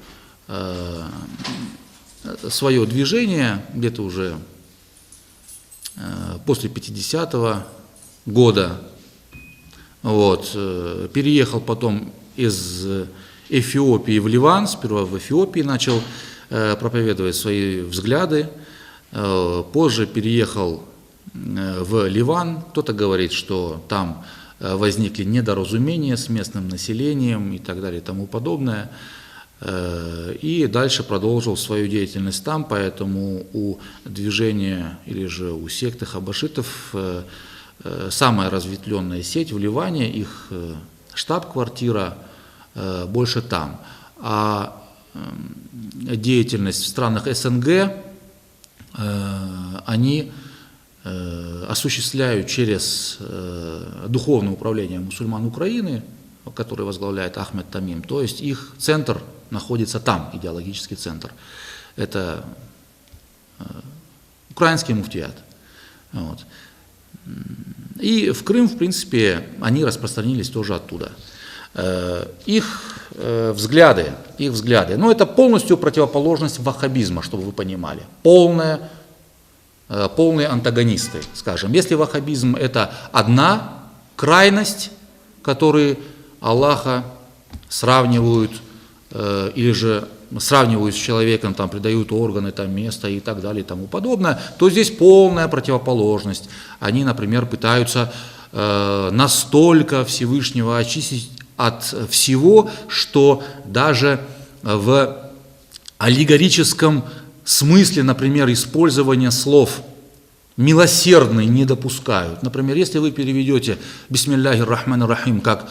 движение где-то уже после 50-го года. Вот. Переехал потом из Эфиопии в Ливан, сперва в Эфиопии начал проповедовать свои взгляды. Позже переехал в Ливан. Кто-то говорит, что там возникли недоразумения с местным населением и так далее и тому подобное. И дальше продолжил свою деятельность там, поэтому у движения или же у секты хабашитов самая разветвленная сеть в Ливане, их штаб-квартира больше там. А деятельность в странах СНГ они осуществляют через Духовное управление мусульман Украины, который возглавляет Ахмед Тамим. То есть их центр находится там, идеологический центр. Это украинский муфтият. Вот. И в Крым, в принципе, они распространились тоже оттуда. Их взгляды, это полностью противоположность ваххабизма, чтобы вы понимали. Полные антагонисты, скажем. Если ваххабизм это одна крайность, которую Аллаха сравнивают, или же сравнивают с человеком, там, придают органы, там, место и так далее и тому подобное, то здесь полная противоположность. Они, например, пытаются настолько Всевышнего очистить от всего, что даже в аллегорическом смысле, например, использования слов «милосердный» не допускают. Например, если вы переведете «Бисмилляхи рахмани рахим» как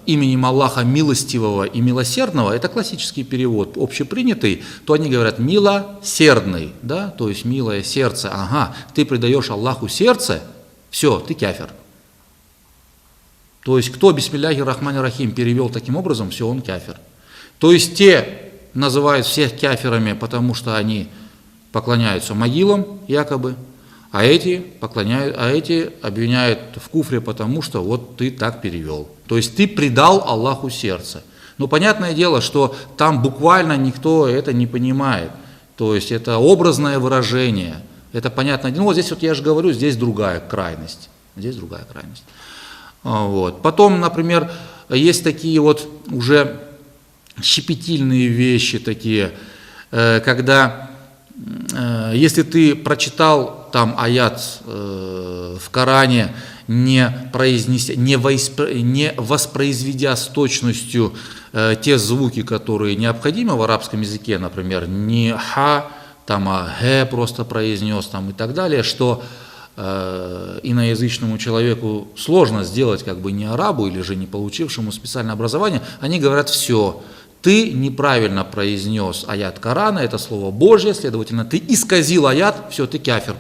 именем Аллаха милостивого и милосердного, это классический перевод, общепринятый, то они говорят «милосердный», да? То есть «милое сердце». Ага, ты предаешь Аллаху сердце, все, ты кафир. То есть, кто бисмилляхи рахмани рахим перевел таким образом, все, он кафир. То есть, те называют всех кафирами, потому что они поклоняются могилам, якобы, а эти обвиняют в куфре, потому что вот ты так перевел. То есть, ты предал Аллаху сердце. Но понятное дело, что там буквально никто это не понимает. То есть, это образное выражение. Это понятно. Вот здесь вот я же говорю, здесь другая крайность. Вот. Потом, например, есть такие вот уже щепетильные вещи такие, когда если ты прочитал там аят в Коране, не воспроизведя с точностью те звуки, которые необходимы в арабском языке, например, не ха, там, а гэ просто произнес там, и так далее, что иноязычному человеку сложно сделать, как бы не арабу или же не получившему специальное образование, они говорят: все, ты неправильно произнес аят Корана, это слово Божье, следовательно, ты исказил аят, все, ты кафир,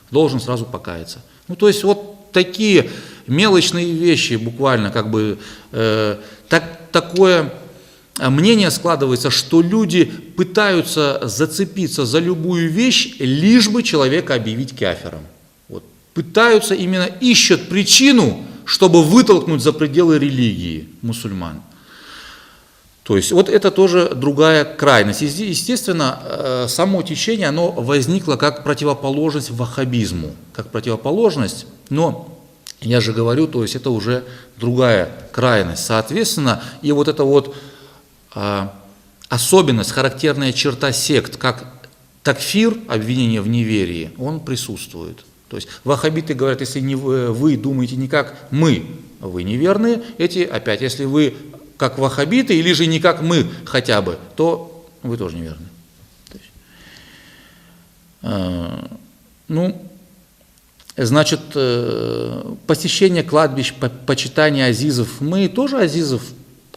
должен сразу покаяться. Ну, то есть вот такие мелочные вещи, буквально, как бы такое мнение складывается, что люди пытаются зацепиться за любую вещь, лишь бы человека объявить кафиром. Вот. Пытаются, именно ищут причину, чтобы вытолкнуть за пределы религии мусульман. То есть вот это тоже другая крайность. Естественно, само течение, оно возникло как противоположность ваххабизму, как противоположность, но я же говорю, то есть это уже другая крайность. Соответственно, и вот эта вот особенность, характерная черта сект, как такфир, обвинение в неверии, он присутствует. То есть ваххабиты говорят, если не вы думаете не как мы, вы неверные, эти опять, если вы как ваххабиты или же не как мы хотя бы, то вы тоже неверны. Значит, посещение кладбищ, почитание азизов, мы тоже азизов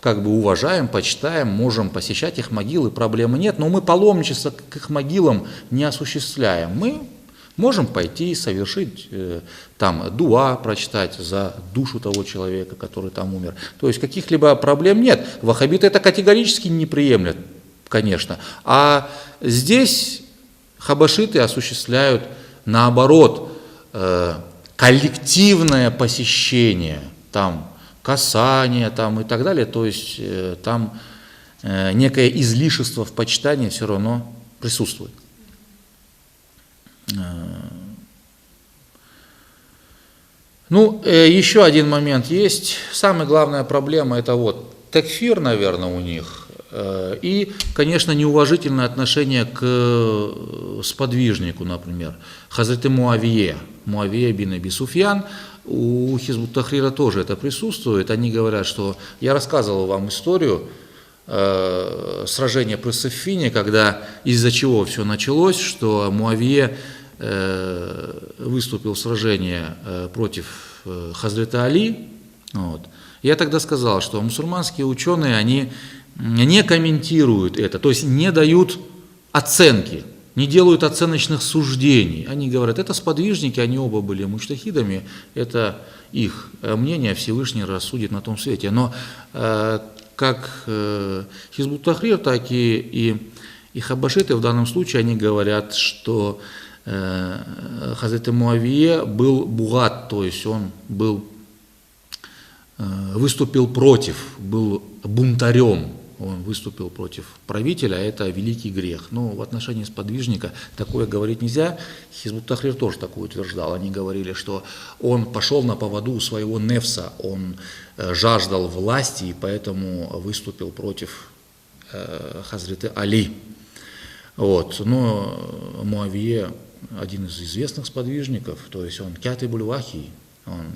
как бы уважаем, почитаем, можем посещать их могилы, проблемы нет, но мы паломничество к их могилам не осуществляем. Мы можем пойти, совершить там дуа, прочитать за душу того человека, который там умер. То есть каких-либо проблем нет. Ваххабиты это категорически не приемлят, конечно. А здесь хабашиты осуществляют наоборот коллективное посещение, там касание там, и так далее. То есть там некое излишество в почитании все равно присутствует. Еще один момент есть. Самая главная проблема это вот такфир, наверное, у них. И, конечно, неуважительное отношение к сподвижнику, например, Хазрат Муавие бин Аби Суфьян. У Хизбут Тахрира тоже это присутствует. Они говорят, что я рассказывал вам историю сражения при Саффине, когда из-за чего все началось, что Муавие выступил в сражении против Хазрата Али. Вот. Я тогда сказал, что мусульманские ученые, они не комментируют это, то есть не дают оценки, не делают оценочных суждений. Они говорят, это сподвижники, они оба были муджтахидами, это их мнение, Всевышний рассудит на том свете. Но как Хизбут Тахрир, так и хабашиты в данном случае, они говорят, что Хазрат Муавие был бугат, то есть он выступил против, был бунтарем, он выступил против правителя, это великий грех. Но в отношении сподвижника такое говорить нельзя. Хизбут Тахрир тоже такое утверждал. Они говорили, что он пошел на поводу у своего нефса, он жаждал власти и поэтому выступил против Хазрата Али. Вот. Но Муавие один из известных сподвижников, то есть он кятибуль вахи, он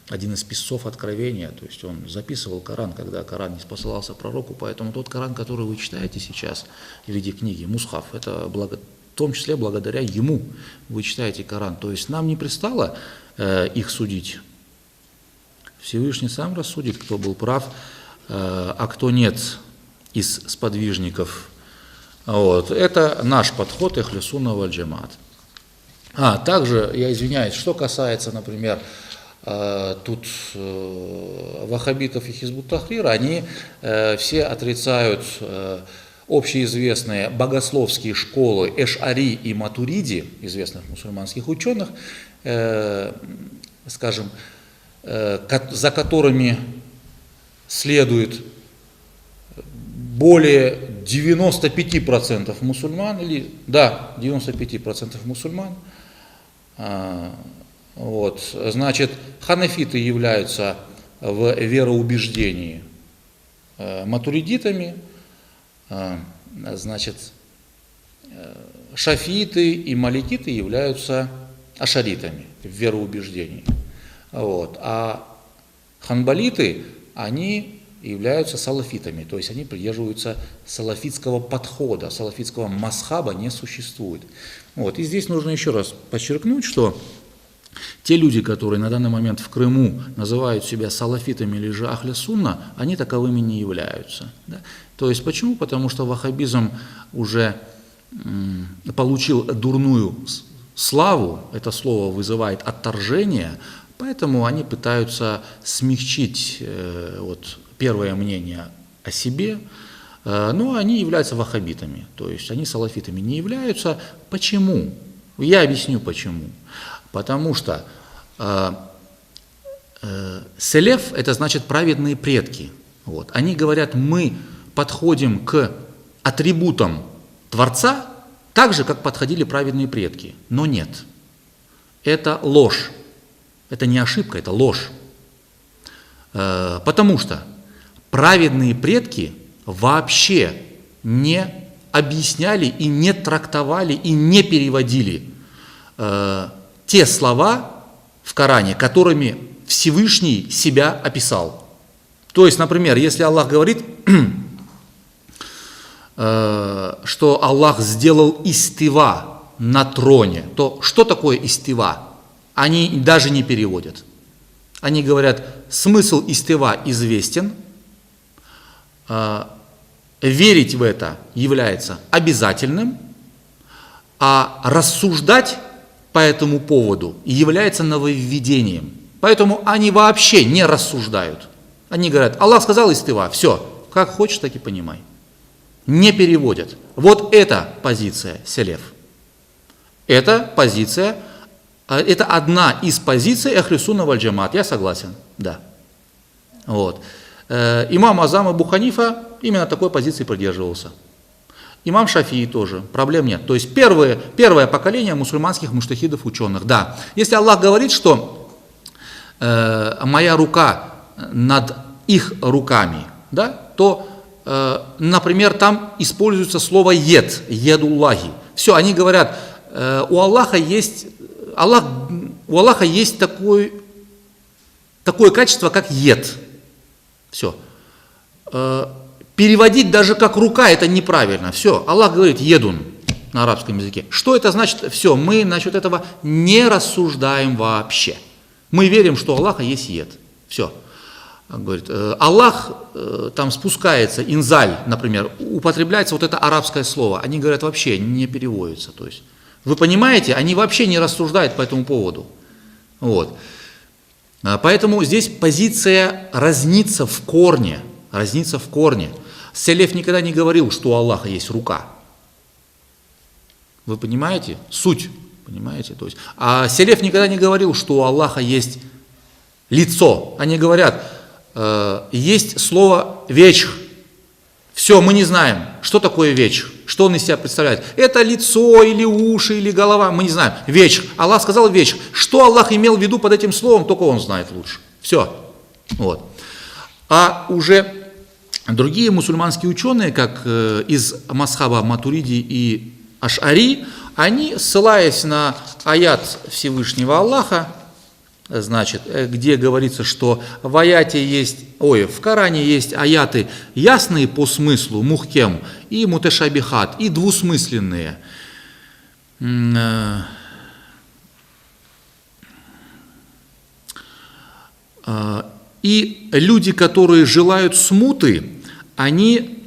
один из писцов откровения, то есть он записывал Коран, когда Коран не спосылался пророку, поэтому тот Коран, который вы читаете сейчас в виде книги, мусхаф, это в том числе благодаря ему вы читаете Коран. То есть нам не пристало их судить. Всевышний сам рассудит, кто был прав, а кто нет из сподвижников. Вот. Это наш подход Ахлю Сунна валь Джамаат. Также, я извиняюсь, что касается, например, тут ваххабитов и Хизбут Тахрира, они все отрицают общеизвестные богословские школы Эш'ари и Матуриди, известных мусульманских ученых, скажем, за которыми следует более 95% мусульман, 95% мусульман. Вот. Значит, ханафиты являются в вероубеждении матуридитами, значит, шафииты и маликиты являются ашаритами в вероубеждении. Вот. А ханбалиты, они являются салафитами, то есть они придерживаются салафитского подхода, салафитского масхаба не существует. Вот. И здесь нужно еще раз подчеркнуть, что те люди, которые на данный момент в Крыму называют себя салафитами или же ахля сунна, они таковыми не являются. Да? То есть почему? Потому что ваххабизм уже получил дурную славу, это слово вызывает отторжение, поэтому они пытаются смягчить первое мнение о себе, но они являются ваххабитами, то есть они салафитами не являются. Почему? Я объясню почему. Потому что селеф – это значит праведные предки. Вот. Они говорят, мы подходим к атрибутам Творца так же, как подходили праведные предки. Но нет. Это ложь. Это не ошибка, это ложь. Потому что праведные предки вообще не объясняли и не трактовали и не переводили те слова в Коране, которыми Всевышний себя описал. То есть, например, если Аллах говорит, что Аллах сделал истива на троне, то что такое истива? Они даже не переводят. Они говорят, смысл истива известен, верить в это является обязательным, а рассуждать по этому поводу является нововведением. Поэтому они вообще не рассуждают. Они говорят, Аллах сказал истива, все, как хочешь, так и понимай. Не переводят. Вот эта позиция селеф. Это позиция, это одна из позиций Ахлю Сунна валь Джамаат. Я согласен, да. Вот. Имам Азам Абу Ханифа именно такой позиции придерживался. Имам Шафии тоже, проблем нет. То есть первое поколение мусульманских муджтахидов, ученых. Да, если Аллах говорит, что моя рука над их руками, да, то, например, там используется слово ед, едуллахи. Все, они говорят, у Аллаха есть такое качество, как ед. Все. Переводить даже как рука это неправильно. Все, Аллах говорит едун на арабском языке. Что это значит? Все, мы насчет этого не рассуждаем вообще. Мы верим, что у Аллаха есть ед. Все. Говорит, Аллах там спускается, инзаль, например, употребляется вот это арабское слово. Они говорят, вообще не переводится. То есть, вы понимаете, они вообще не рассуждают по этому поводу. Вот. Поэтому здесь позиция разнится в корне. Разница в корне. Селеф никогда не говорил, что у Аллаха есть рука. Вы понимаете? Суть. Понимаете? То есть, а селеф никогда не говорил, что у Аллаха есть лицо. Они говорят, есть слово вечх. Все, мы не знаем, что такое вечх, что он из себя представляет. Это лицо или уши или голова, мы не знаем. Вечх. Аллах сказал вечх. Что Аллах имел в виду под этим словом, только он знает лучше. Все. Вот. А уже другие мусульманские ученые, как из масхаба Матуриди и Аш'ари, они, ссылаясь на аят Всевышнего Аллаха, значит, где говорится, что в Коране есть аяты ясные по смыслу, мухкем, и муташабихат, и двусмысленные. И люди, которые желают смуты, они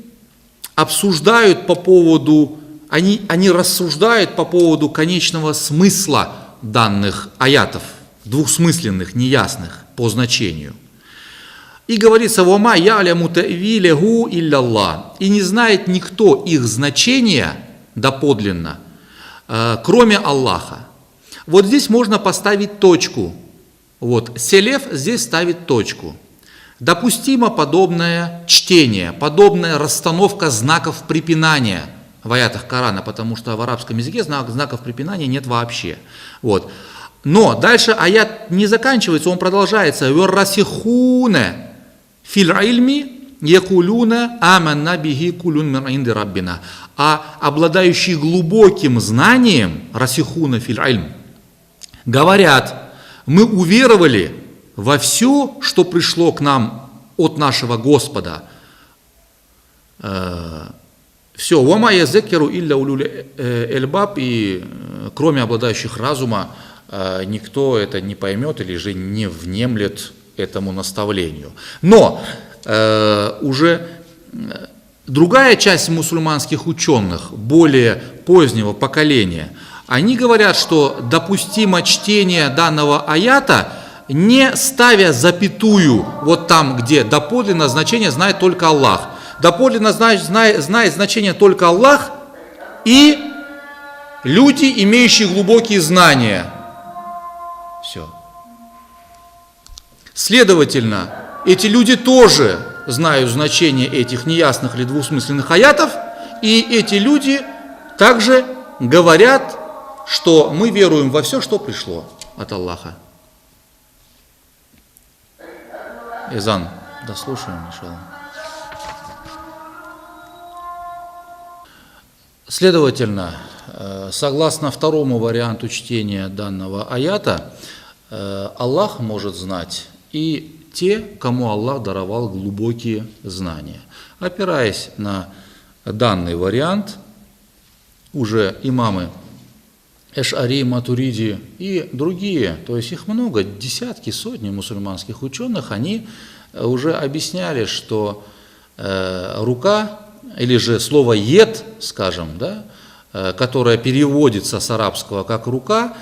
обсуждают по поводу, они рассуждают по поводу конечного смысла данных аятов, двухсмысленных, неясных по значению. И говорится, «Вама яляму та'вилеху илля-Аллах». И не знает никто их значения доподлинно, кроме Аллаха. Вот здесь можно поставить точку. Вот, селеф здесь ставит точку. Допустимо подобное чтение, подобная расстановка знаков препинания в аятах Корана, потому что в арабском языке знаков препинания нет вообще. Вот. Но дальше аят не заканчивается, он продолжается. «Варрасихуне фил ильми якулюна аманна бихи кулюн мин инди раббина». А обладающие глубоким знанием, расихуна фил ильм, говорят, мы уверовали во все, что пришло к нам от нашего Господа. Все, «Вама язекеру илля улюле эльбаб», и кроме обладающих разума, никто это не поймет или же не внемлет этому наставлению. Но уже другая часть мусульманских ученых, более позднего поколения, они говорят, что допустимо чтение данного аята, не ставя запятую вот там, где доподлинно значение знает только Аллах. доподлинно знает значение только Аллах и люди, имеющие глубокие знания. Все. Следовательно, эти люди тоже знают значение этих неясных или двусмысленных аятов, и эти люди также говорят, что мы веруем во все, что пришло от Аллаха. Изан, дослушаем, иншаллах. Следовательно, согласно второму варианту чтения данного аята, Аллах может знать и те, кому Аллах даровал глубокие знания. Опираясь на данный вариант, уже имамы Эш'ари, Матуриди и другие, то есть их много, десятки, сотни мусульманских ученых, они уже объясняли, что рука, или же слово «ед», скажем, да, которое переводится с арабского как «рука»,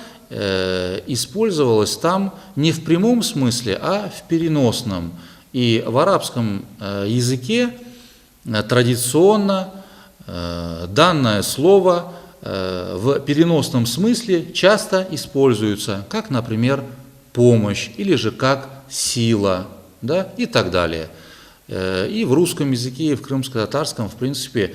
использовалось там не в прямом смысле, а в переносном. И в арабском языке традиционно данное слово в переносном смысле часто используется, как, например, помощь или же как сила, да, и так далее. И в русском языке, и в крымско-татарском, в принципе,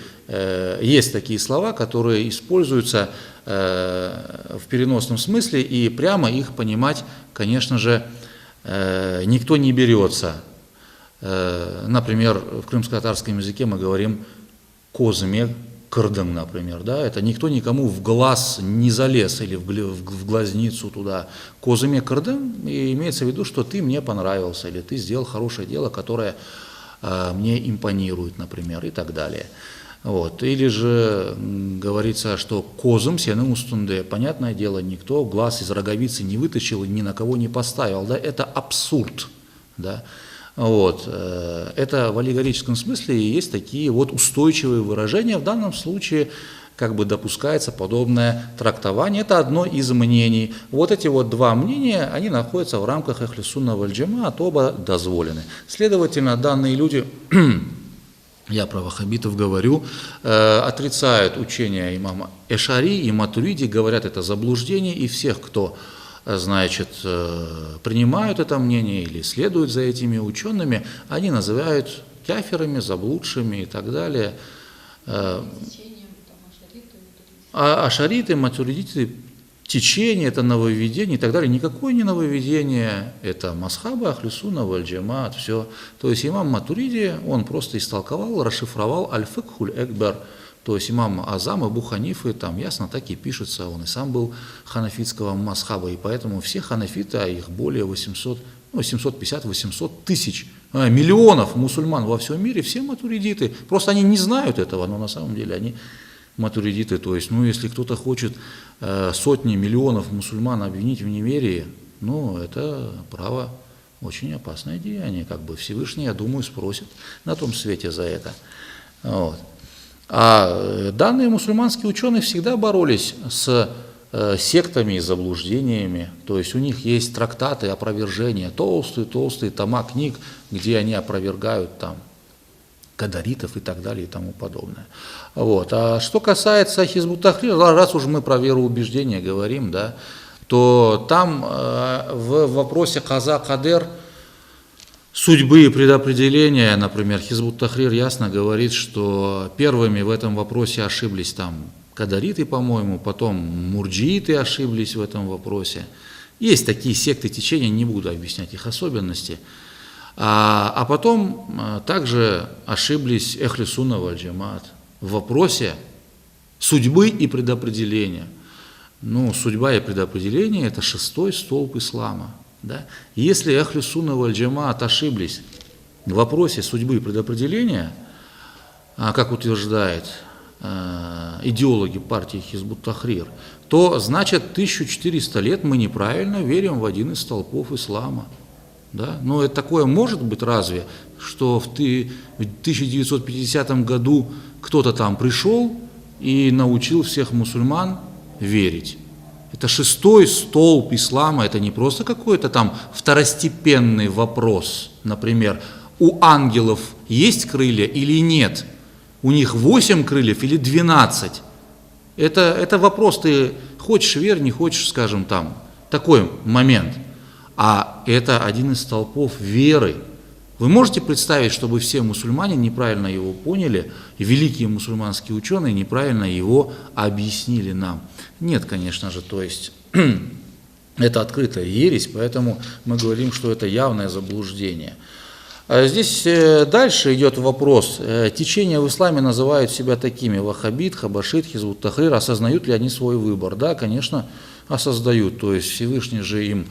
есть такие слова, которые используются в переносном смысле, и прямо их понимать, конечно же, никто не берется. Например, в крымско-татарском языке мы говорим «козыме кырдың», например, да, это никто никому в глаз не залез или в глазницу туда. «Козыме кырдың» имеется в виду, что ты мне понравился, или ты сделал хорошее дело, которое мне импонирует, например, и так далее. Вот. Или же говорится, что «козым сенің үстінде», понятное дело, никто глаз из роговицы не вытащил и ни на кого не поставил, да, это абсурд, да. Вот. Это в аллегорическом смысле и есть такие вот устойчивые выражения. В данном случае как бы допускается подобное трактование. Это одно из мнений. Вот эти вот два мнения, они находятся в рамках Ахлю Сунна валь Джамаат, оба дозволены. Следовательно, данные люди, я про ваххабитов говорю, отрицают учение имама Эш'ари и Матуриди, говорят, это заблуждение, и всех, кто, значит, принимают это мнение или следуют за этими учеными, они называют кафирами, заблудшими и так далее. А ашариты, матуридиты, течение, это нововведение и так далее. Никакое не нововведение, это масхаба Ахлю Сунна валь Джамаат, все. То есть имам Матуриди, он просто истолковал, расшифровал аль-фикхуль экбар. То есть имам Азам, Абу Ханифы, там ясно так и пишется, он и сам был ханафитского масхаба, и поэтому все ханафиты, а их более 750-800 тысяч, миллионов мусульман во всем мире, все матуридиты. Просто они не знают этого, но на самом деле они матуридиты. То есть, если кто-то хочет сотни миллионов мусульман обвинить в неверии, это право очень опасное деяние. Как бы Всевышний, я думаю, спросит на том свете за это. Вот. А данные мусульманские ученые всегда боролись с сектами и заблуждениями. То есть у них есть трактаты опровержения, толстые тома книг, где они опровергают там кадаритов и так далее и тому подобное. Вот. А что касается Хизбут Тахрир, раз уж мы про вероубеждение говорим, да, то там в вопросе каза кадер, судьбы и предопределения, например, Хизбут Тахрир ясно говорит, что первыми в этом вопросе ошиблись там кадариты, по-моему, потом мурджииты ошиблись в этом вопросе. Есть такие секты течения, не буду объяснять их особенности. А потом также ошиблись Ахлю Сунна валь Джамаат в вопросе судьбы и предопределения. Судьба и предопределение – это шестой столб ислама. Да? Если Ахлю Сунна валь Джамаат ошиблись в вопросе судьбы и предопределения, как утверждает идеологи партии Хизбут Тахрир, то значит 1400 лет мы неправильно верим в один из столпов ислама. Да? Но это такое может быть разве, что в 1950 году кто-то там пришел и научил всех мусульман верить? Это шестой столб ислама, это не просто какой-то там второстепенный вопрос. Например, у ангелов есть крылья или нет, у них 8 крыльев или 12. Это вопрос, ты хочешь верь, не хочешь, скажем, там, такой момент. А это один из столпов веры. Вы можете представить, чтобы все мусульмане неправильно его поняли, и великие мусульманские ученые неправильно его объяснили нам? Нет, конечно же, то есть это открытая ересь, поэтому мы говорим, что это явное заблуждение. Здесь дальше идет вопрос. Течения в исламе называют себя такими: ваххабит, хабашит, хизбут тахрир. Осознают ли они свой выбор? Да, конечно, осознают. То есть Всевышний же им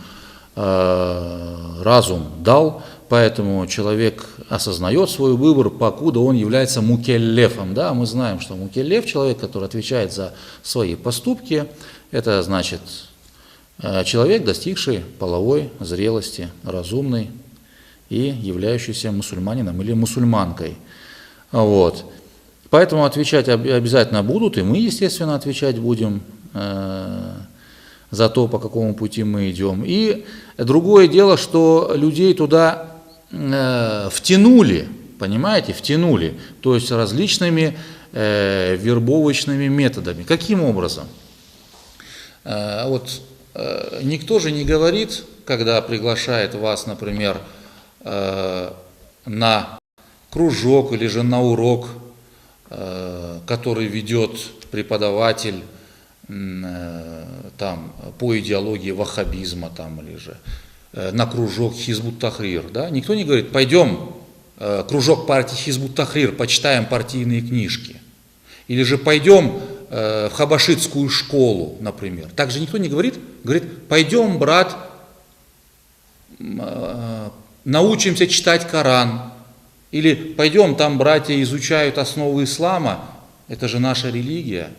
разум дал, поэтому человек осознает свой выбор, покуда он является мукеллефом. Да, мы знаем, что мукеллеф, человек, который отвечает за свои поступки, это значит человек, достигший половой зрелости, разумный и являющийся мусульманином или мусульманкой. Вот. Поэтому отвечать обязательно будут, и мы, естественно, отвечать будем за то, по какому пути мы идем. И другое дело, что людей туда втянули, понимаете, втянули, то есть различными вербовочными методами. Каким образом? Вот никто же не говорит, когда приглашает вас, например, на кружок или же на урок, который ведет преподаватель там, по идеологии ваххабизма там, или же на кружок Хизбут Тахрир. Да? Никто не говорит: пойдем кружок партии Хизбут Тахрир, почитаем партийные книжки. Или же пойдем в хабашитскую школу, например. Так же никто не говорит. Говорит: пойдем, брат, научимся читать Коран. Или пойдем, там братья изучают основы ислама. Это же наша религия.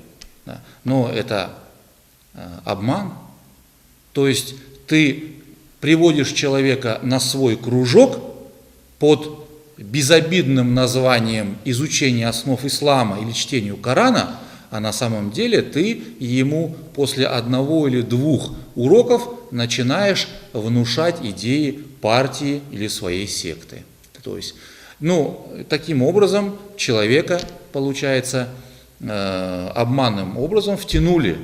Да. Но это обман. То есть ты приводишь человека на свой кружок под безобидным названием изучения основ ислама или чтению Корана, а на самом деле ты ему после 1 или 2 уроков начинаешь внушать идеи партии или своей секты. То есть, таким образом человека, получается, обманным образом втянули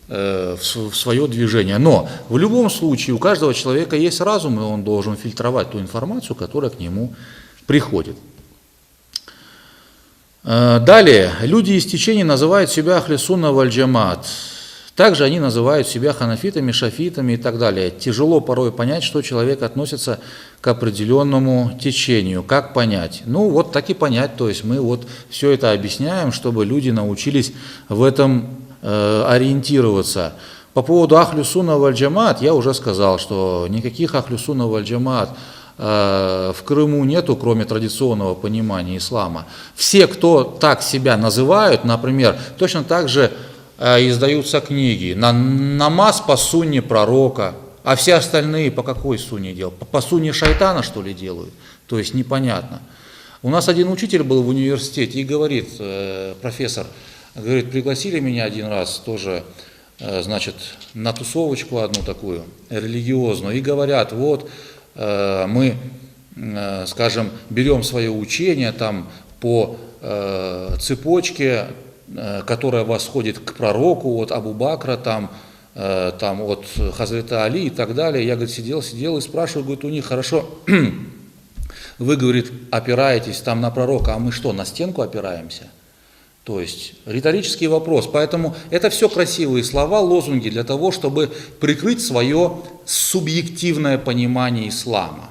в свое движение. Но в любом случае у каждого человека есть разум, и он должен фильтровать ту информацию, которая к нему приходит. Далее, люди из течения называют себя ахли сунна валь джамаат. Также они называют себя ханафитами, шафитами и так далее. Тяжело порой понять, что человек относится к определенному течению. Как понять? Вот так и понять. То есть мы все это объясняем, чтобы люди научились в этом ориентироваться. По поводу ахлю сунна валь джамаат я уже сказал, что никаких ахлю сунна валь джамаат в Крыму нету, кроме традиционного понимания ислама. Все, кто так себя называют, например, точно так же издаются книги на намаз по сунне пророка, а все остальные по какой сунне делают? По сунне шайтана, что ли, делают? То есть непонятно. У нас один учитель был в университете и говорит, профессор, говорит, пригласили меня один раз тоже, значит, на тусовочку одну такую, религиозную, и говорят: мы, скажем, берем свое учение там по цепочке, которая восходит к пророку, от Абу Бакра, там от Хазрета Али и так далее. Я, говорит, сидел и спрашиваю, говорит, у них: хорошо, вы, говорит, опираетесь там на пророка, а мы что, на стенку опираемся? То есть риторический вопрос. Поэтому это все красивые слова, лозунги для того, чтобы прикрыть свое субъективное понимание ислама.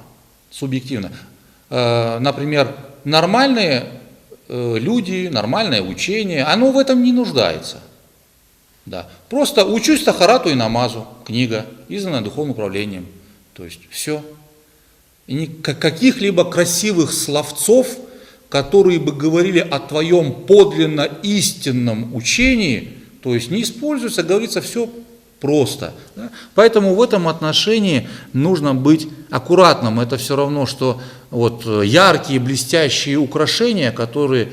Субъективно. Например, нормальные люди, нормальное учение, оно в этом не нуждается. Да. Просто учусь тахарату и намазу, книга, изданная духовным управлением. То есть все. И каких-либо красивых словцов, которые бы говорили о твоем подлинно истинном учении, то есть не используется, говорится все просто. Да? Поэтому в этом отношении нужно быть аккуратным. Это все равно, что яркие, блестящие украшения, которые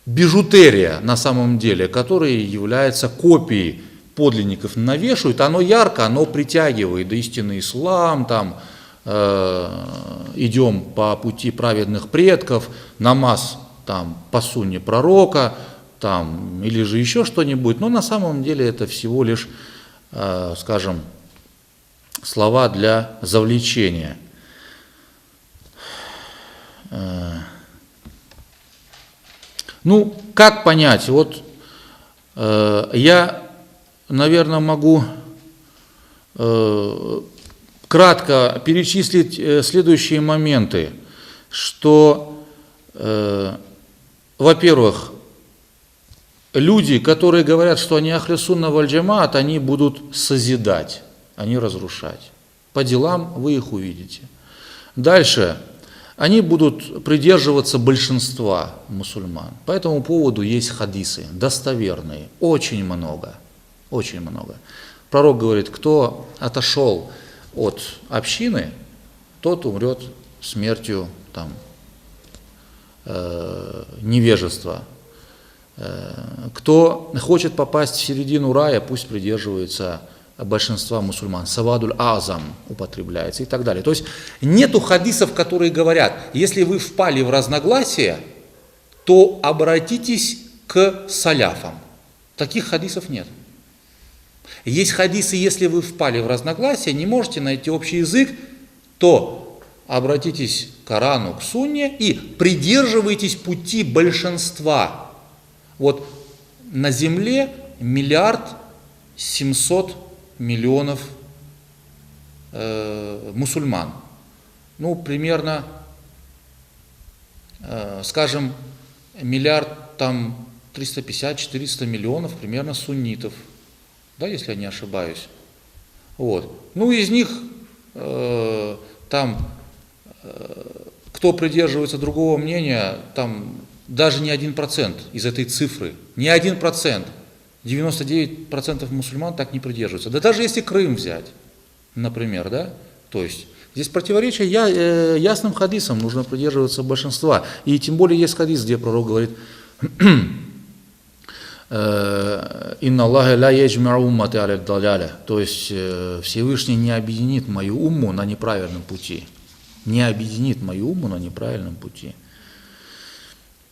бижутерия на самом деле, которые являются копией подлинников, навешивают, оно ярко, оно притягивает истинный ислам, там, идем по пути праведных предков, намаз там по сунне пророка, там, или же еще что-нибудь, но на самом деле это всего лишь, скажем, слова для завлечения. Ну, как понять? Вот я, наверное, могу кратко перечислить следующие моменты, что, во-первых, люди, которые говорят, что они ахле сунна валь джамаат, они будут созидать, а не разрушать. По делам вы их увидите. Дальше. Они будут придерживаться большинства мусульман. По этому поводу есть хадисы, достоверные, очень много, очень много. Пророк говорит, кто отошел от общины, тот умрет смертью там, невежества. Кто хочет попасть в середину рая, пусть придерживается большинства мусульман. Савадуль азам употребляется и так далее. То есть нету хадисов, которые говорят, если вы впали в разногласия, то обратитесь к саляфам. Таких хадисов нет. Есть хадисы, если вы впали в разногласия, не можете найти общий язык, то обратитесь к Корану, к Сунне и придерживайтесь пути большинства. Вот на земле 1 700 000 000 мусульман. Ну, примерно, скажем, 1 350-400 000 000 примерно суннитов, да, если я не ошибаюсь. Вот. Ну, из них там, кто придерживается другого мнения, там даже не 1% из этой цифры, не 1%. 99% мусульман так не придерживаются. Да даже если Крым взять, например, да, то есть здесь противоречие ясным хадисам, нужно придерживаться большинства. И тем более есть хадис, где пророк говорит, «Инна Аллаха ла яджмау уммати аля даляля», то есть Всевышний не объединит мою умму на неправильном пути. Не объединит мою умму на неправильном пути.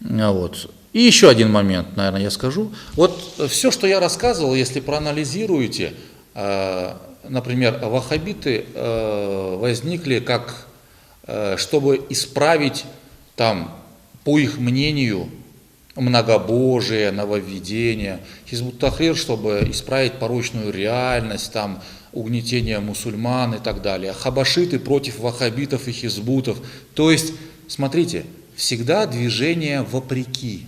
Вот. И еще один момент, наверное, я скажу. Вот все, что я рассказывал, если проанализируете, например, ваххабиты возникли как, чтобы исправить, там, по их мнению, многобожие, нововведение. Хизбут Тахрир, чтобы исправить порочную реальность, там, угнетение мусульман и так далее. Хабашиты против ваххабитов и хизбутов. То есть, смотрите, всегда движение вопреки.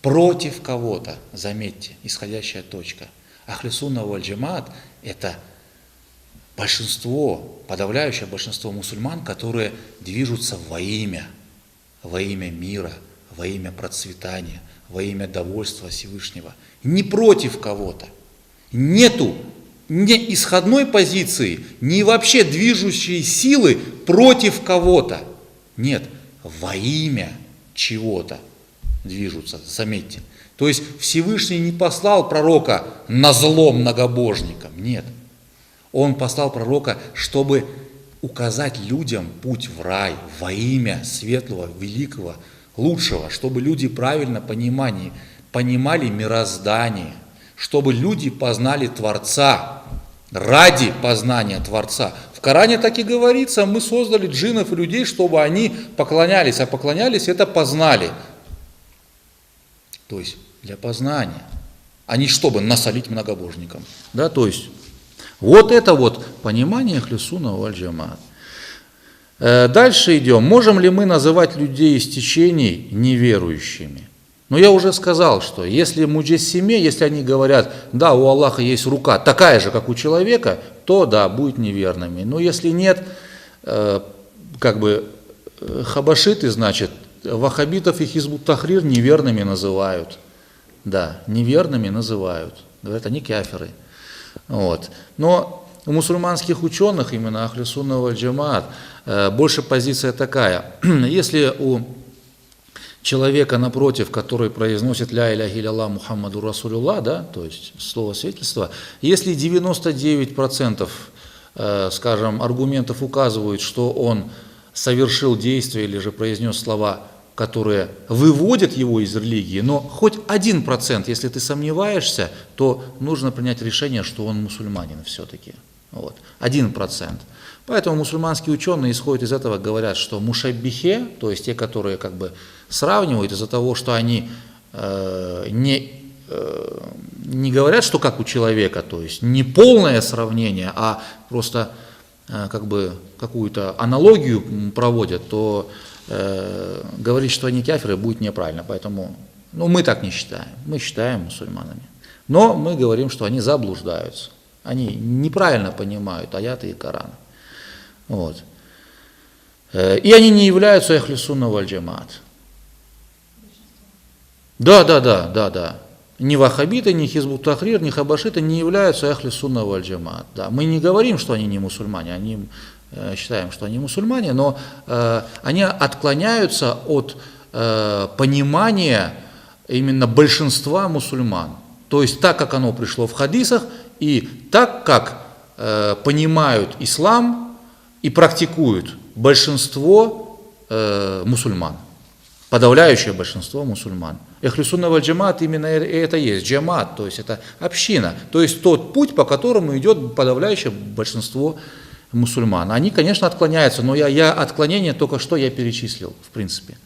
Против кого-то, заметьте, исходящая точка. Ахле сунна валь джамаат – это большинство, подавляющее большинство мусульман, которые движутся во имя мира, во имя процветания, во имя довольства Всевышнего. Не против кого-то. Нету ни исходной позиции, ни вообще движущей силы против кого-то. Нет, во имя чего-то движутся, заметьте. То есть Всевышний не послал пророка на зло многобожникам, нет. Он послал пророка, чтобы указать людям путь в рай, во имя светлого, великого, лучшего, чтобы люди правильно понимали мироздание, чтобы люди познали Творца, ради познания Творца. В Коране так и говорится, мы создали джиннов и людей, чтобы они поклонялись, а поклонялись это познали. То есть для познания, а не чтобы насолить многобожникам. Да, то есть вот это вот понимание ахле сунна валь джамаат. Дальше идем. Можем ли мы называть людей из течений неверующими? Но я уже сказал, что если муджассиме, если они говорят, да, у Аллаха есть рука такая же, как у человека, то да, будет неверными. Но если нет, хабашиты, значит, ваххабитов и хизбут тахрир неверными называют. Да, неверными называют. Говорят, они кафиры. Вот. Но у мусульманских ученых, именно ахле сунна валь джамаат, больше позиция такая. Если у человека напротив, который произносит ля иляха илlallah Мухаммаду Расулюллах, да, то есть слово свидетельства, если 99% скажем, аргументов указывают, что он совершил действие или же произнес слова, которые выводят его из религии, но хоть 1%, если ты сомневаешься, то нужно принять решение, что он мусульманин все-таки. Вот. 1%. Поэтому мусульманские ученые исходят из этого, говорят, что мушаббихе, то есть те, которые как бы сравнивают из-за того, что они не говорят, что как у человека, то есть не полное сравнение, а просто как бы какую-то аналогию проводят, то говорить, что они кафиры, будет неправильно. Поэтому мы так не считаем. Мы считаем мусульманами. Но мы говорим, что они заблуждаются. Они неправильно понимают аяты и Коран. Вот. И они не являются ахлю сунна валь джамаат. Да. Ни ваххабиты, ни хизбут тахрир, ни хабашиты не являются ахлю сунна валь джамаат. Да. Мы не говорим, что они не мусульмане, они считаем, что они мусульмане, но они отклоняются от понимания именно большинства мусульман. То есть так, как оно пришло в хадисах, и так, как понимают ислам и практикуют большинство мусульман, подавляющее большинство мусульман. Ахлю сунна валь джамаат именно это и есть, джамаат, то есть это община, то есть тот путь, по которому идет подавляющее большинство мусульман. Они, конечно, отклоняются, но я отклонение только что я перечислил, в принципе.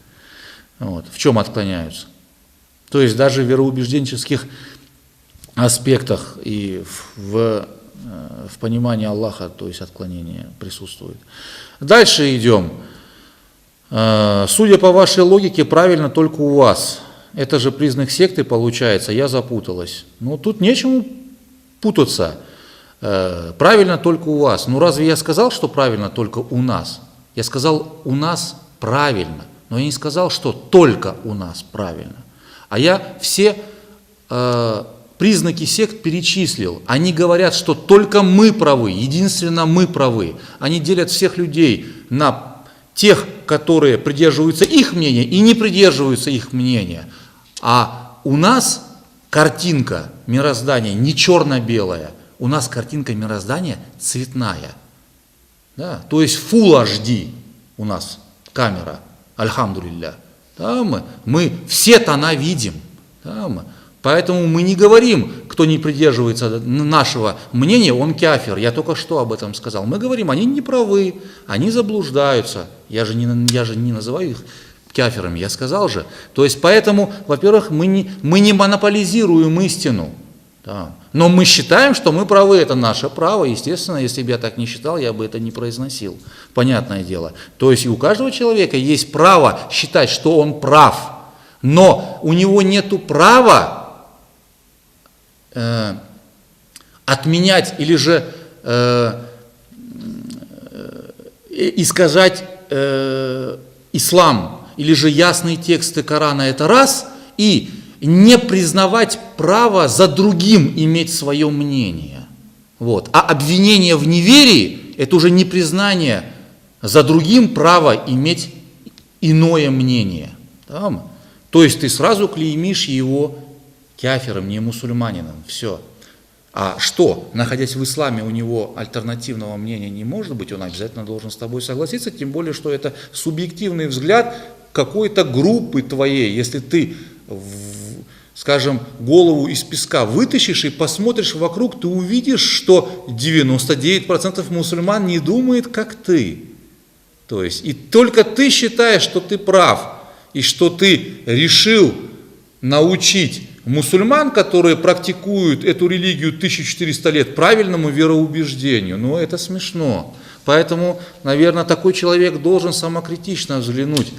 Вот. В чем отклоняются? То есть даже в вероубежденческих аспектах и в понимании Аллаха, то есть отклонение присутствует. Дальше идем. Судя по вашей логике, правильно только у вас. Это же признак секты получается, я запуталась. Ну, тут нечему путаться. Правильно только у вас. Ну, разве я сказал, что правильно только у нас? Я сказал, у нас правильно, но я не сказал, что только у нас правильно. А я все признаки сект перечислил. Они говорят, что только мы правы, единственно мы правы. Они делят всех людей на тех, которые придерживаются их мнения и не придерживаются их мнения. А у нас картинка мироздания не черно-белая, у нас картинка мироздания цветная. Да? То есть Full HD у нас камера, альхамдулилля. Да, мы все тона видим. Да, поэтому мы не говорим, кто не придерживается нашего мнения, он кафир. Я только что об этом сказал. Мы говорим, они не правы, они заблуждаются. Я же не называю их кафирами, я сказал же. То есть поэтому, во-первых, мы не монополизируем истину. Да. Но мы считаем, что мы правы, это наше право. Естественно, если бы я так не считал, я бы это не произносил. Понятное дело. То есть и у каждого человека есть право считать, что он прав. Но у него нет права отменять или же искажать ислам, или же ясные тексты Корана, это раз, и не признавать право за другим иметь свое мнение. Вот. А обвинение в неверии – это уже не признание за другим права иметь иное мнение. Да? То есть ты сразу клеймишь его кафиром, не мусульманином. Все. А что, находясь в исламе, у него альтернативного мнения не может быть, он обязательно должен с тобой согласиться, тем более, что это субъективный взгляд какой-то группы твоей. Если ты, скажем, голову из песка вытащишь и посмотришь вокруг, ты увидишь, что 99% мусульман не думает, как ты. То есть, и только ты считаешь, что ты прав, и что ты решил научить мусульман, которые практикуют эту религию 1400 лет, правильному вероубеждению. Ну, это смешно. Поэтому, наверное, такой человек должен самокритично взглянуть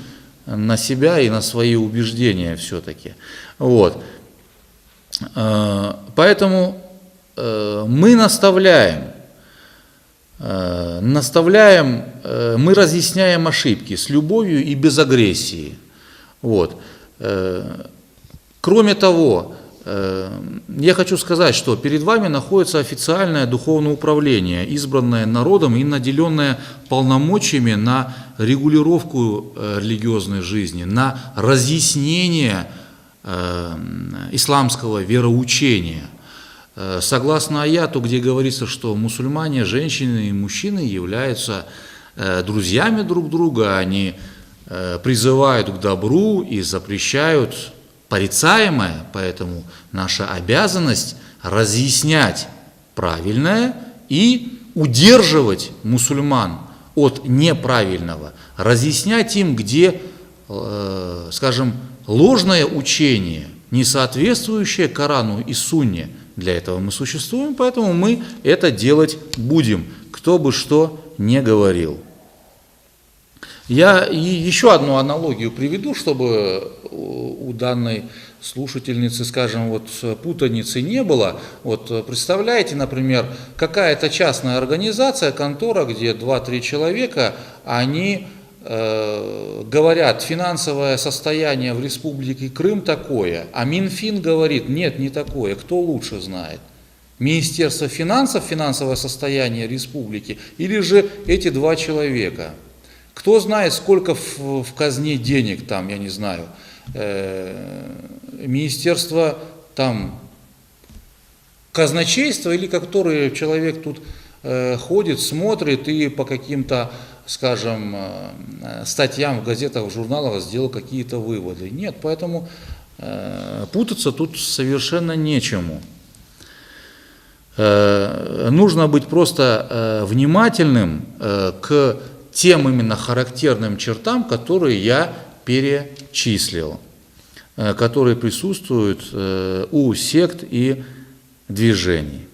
на себя и на свои убеждения все-таки. Вот. Поэтому мы наставляем, мы разъясняем ошибки с любовью и без агрессии. Вот. Кроме того, я хочу сказать, что перед вами находится официальное духовное управление, избранное народом и наделенное полномочиями на регулировку религиозной жизни, на разъяснение исламского вероучения. согласно аяту, где говорится, что мусульмане, женщины и мужчины являются друзьями друг друга, они призывают к добру и запрещают порицаемое, поэтому наша обязанность разъяснять правильное и удерживать мусульман от неправильного, разъяснять им, где, скажем, ложное учение, не соответствующее Корану и Сунне. Для этого мы существуем, поэтому мы это делать будем, кто бы что ни говорил. Я и еще одну аналогию приведу, чтобы у данной слушательницы, скажем, вот путаницы не было. Вот представляете, например, какая-то частная организация, контора, где 2-3 человека, они говорят, финансовое состояние в Республике Крым такое, а Минфин говорит, нет, не такое, кто лучше знает? Министерство финансов, финансовое состояние республики, или же эти 2 человека? Кто знает, сколько в казне денег там, я не знаю, министерство там казначейства, или который человек тут ходит, смотрит и по каким-то, скажем, статьям в газетах, в журналах сделал какие-то выводы. Нет, поэтому путаться тут совершенно нечему. Нужно быть просто внимательным к тем именно характерным чертам, которые я перечислил, которые присутствуют у сект и движений.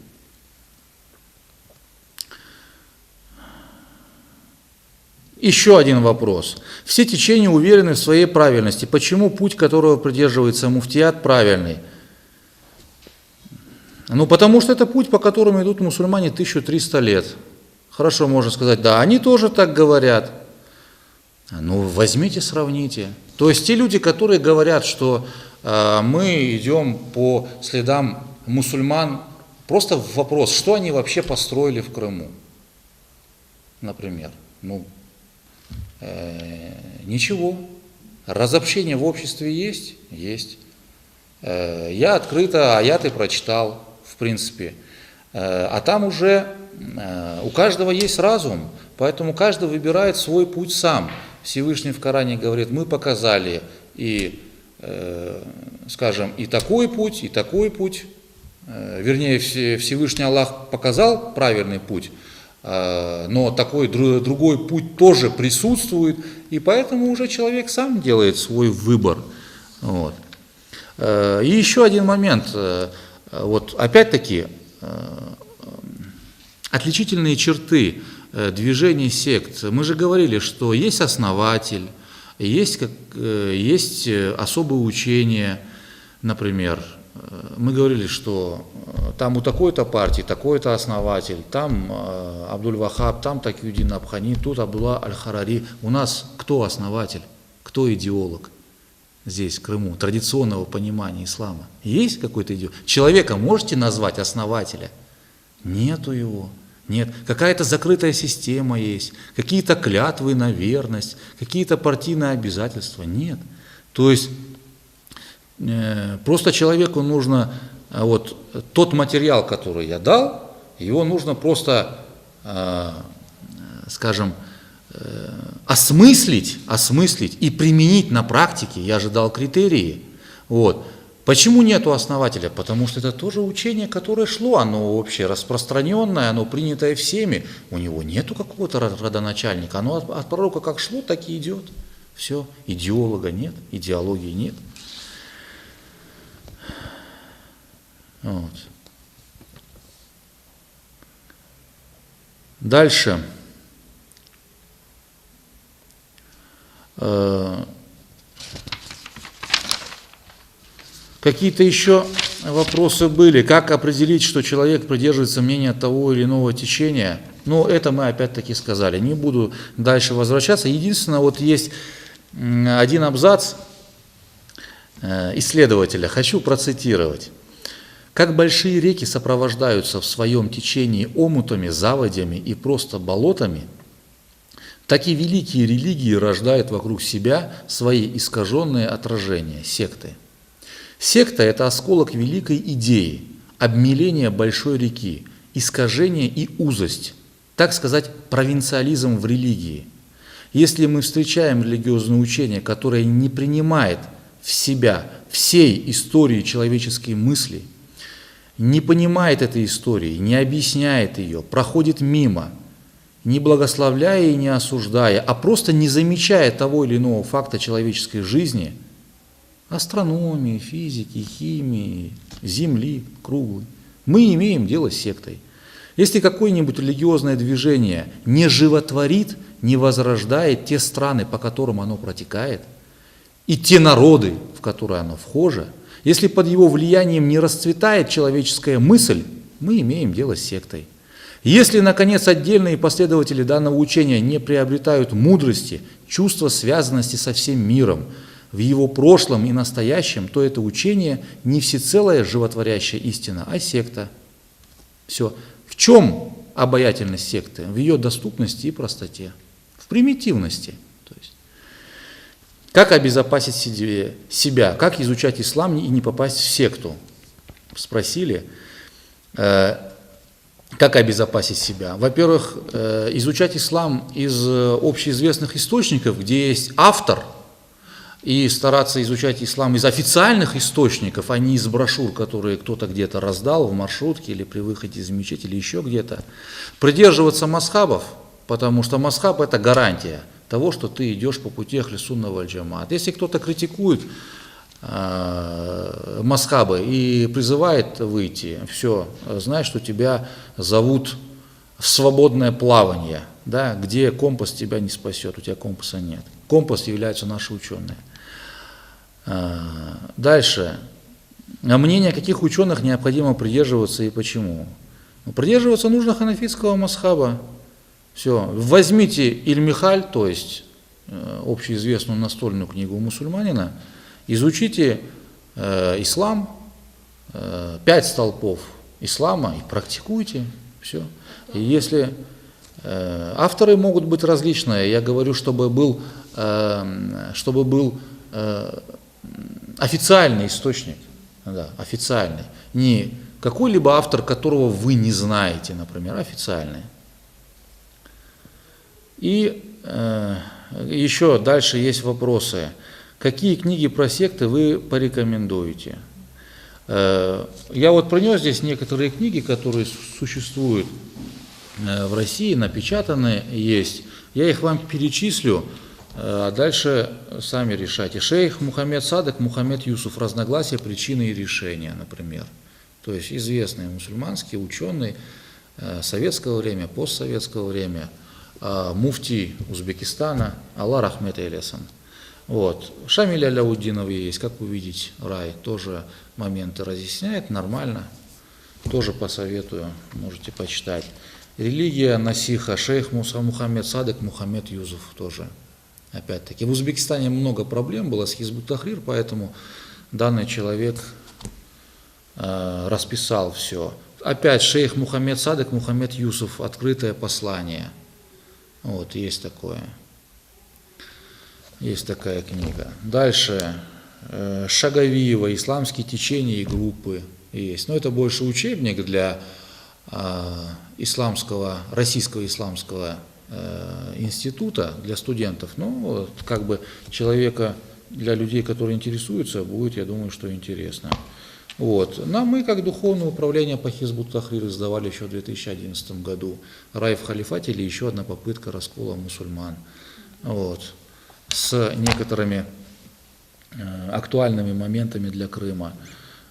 Еще один вопрос. Все течения уверены в своей правильности. Почему путь, которого придерживается муфтият, правильный? Ну, потому что это путь, по которому идут мусульмане 1300 лет. Хорошо, можно сказать, да, они тоже так говорят. Ну, возьмите, сравните. То есть те люди, которые говорят, что мы идем по следам мусульман, просто вопрос, что они вообще построили в Крыму, например. Ну, ничего. Разобщение в обществе есть? Есть. Я открыто аяты прочитал, в принципе. А там уже у каждого есть разум, поэтому каждый выбирает свой путь сам. Всевышний в Коране говорит, мы показали и, скажем, и такой путь, вернее, Всевышний Аллах показал правильный путь, но такой другой путь тоже присутствует, и поэтому уже человек сам делает свой выбор. Вот. И еще один момент, вот опять-таки, отличительные черты движений сект. Мы же говорили, что есть основатель, есть особые учения, например. Мы говорили, что там у такой-то партии такой-то основатель, там Абдуль-Вахаб, там Такиудин Абхани, тут Абдулла Аль-Харари. У нас кто основатель, кто идеолог здесь, в Крыму, традиционного понимания ислама? Есть какой-то идеолог? Человека можете назвать основателя? Нету его. Нет, какая-то закрытая система есть, какие-то клятвы на верность, какие-то партийные обязательства. Нет. То есть просто человеку нужно, вот тот материал, который я дал, его нужно просто, скажем, осмыслить и применить на практике. Я же дал критерии. Вот. Почему нету основателя? Потому что это тоже учение, которое шло, оно вообще распространенное, оно принятое всеми. У него нету какого-то родоначальника, оно от пророка как шло, так и идет. Все, идеолога нет, идеологии нет. Вот. Дальше. Какие-то еще вопросы были. Как определить, что человек придерживается мнения того или иного течения? Ну, это мы опять-таки сказали. Не буду дальше возвращаться. Единственное, вот есть один абзац исследователя. Хочу процитировать. Как большие реки сопровождаются в своем течении омутами, заводями и просто болотами, так и великие религии рождают вокруг себя свои искаженные отражения, секты. Секта – это осколок великой идеи, обмеление большой реки, искажение и узость, так сказать, провинциализм в религии. Если мы встречаем религиозное учение, которое не принимает в себя всей истории человеческой мысли, не понимает этой истории, не объясняет ее, проходит мимо, не благословляя и не осуждая, а просто не замечая того или иного факта человеческой жизни, астрономии, физики, химии, Земли круглой, мы имеем дело с сектой. Если какое-нибудь религиозное движение не животворит, не возрождает те страны, по которым оно протекает, и те народы, в которые оно вхоже, если под его влиянием не расцветает человеческая мысль, мы имеем дело с сектой. Если, наконец, отдельные последователи данного учения не приобретают мудрости, чувства связанности со всем миром, в его прошлом и настоящем, то это учение не всецелая животворящая истина, а секта. Все. В чем обаятельность секты? В ее доступности и простоте, в примитивности. То есть, как обезопасить себя, как изучать ислам и не попасть в секту? Спросили. Как обезопасить себя? Во-первых, изучать ислам из общеизвестных источников, где есть автор, и стараться изучать ислам из официальных источников, а не из брошюр, которые кто-то где-то раздал в маршрутке или при выходе из мечети или еще где-то. Придерживаться мазхабов, потому что мазхаб – это гарантия того, что ты идешь по пути ахли сунна валь джамаат. Если кто-то критикует мазхабы и призывает выйти, все, знай, что тебя зовут в свободное плавание, да, где компас тебя не спасет, у тебя компаса нет. Компас являются наши ученые. Дальше. Мнение каких ученых необходимо придерживаться и почему? Придерживаться нужно ханафитского мазхаба. Все. Возьмите Иль-Михаль, то есть общеизвестную настольную книгу мусульманина, изучите ислам, 5 столпов ислама и практикуйте. Все. И если авторы могут быть различные, я говорю, чтобы был официальный источник, да, официальный, не какой-либо автор, которого вы не знаете, например, официальный. И еще дальше есть вопросы. Какие книги про секты вы порекомендуете? Я вот принес здесь некоторые книги, которые существуют в России, напечатаны есть. Я их вам перечислю, а дальше сами решайте. Шейх Мухаммед Садык, Мухаммед Юсуф. Разногласия, причины и решения, например. То есть известный мусульманский ученый советского времени, постсоветского времени, муфти Узбекистана, Алла Рахмет Элесан. Вот. Шамиль Аляуддинов есть, как увидеть рай, тоже моменты разъясняет, нормально, тоже посоветую, можете почитать. Религия Насиха, шейх Мухаммед Садык, Мухаммед Юсуф тоже. Опять-таки, в Узбекистане много проблем было с Хизбут Тахрир, поэтому данный человек расписал все. Опять шейх Мухаммед Садык, Мухаммед Юсуф, открытое послание. Вот, есть такое. Есть такая книга. Дальше Шагавиева, исламские течения и группы есть. Но это больше учебник для российского исламского института, для студентов. Ну, как бы человека, для людей, которые интересуются, будет, я думаю, что интересно. Вот. Но мы, как духовное управление по Хизбут Тахрир, издавали еще в 2011 году «Рай в халифате» или еще одна попытка раскола мусульман. Вот. С некоторыми актуальными моментами для Крыма.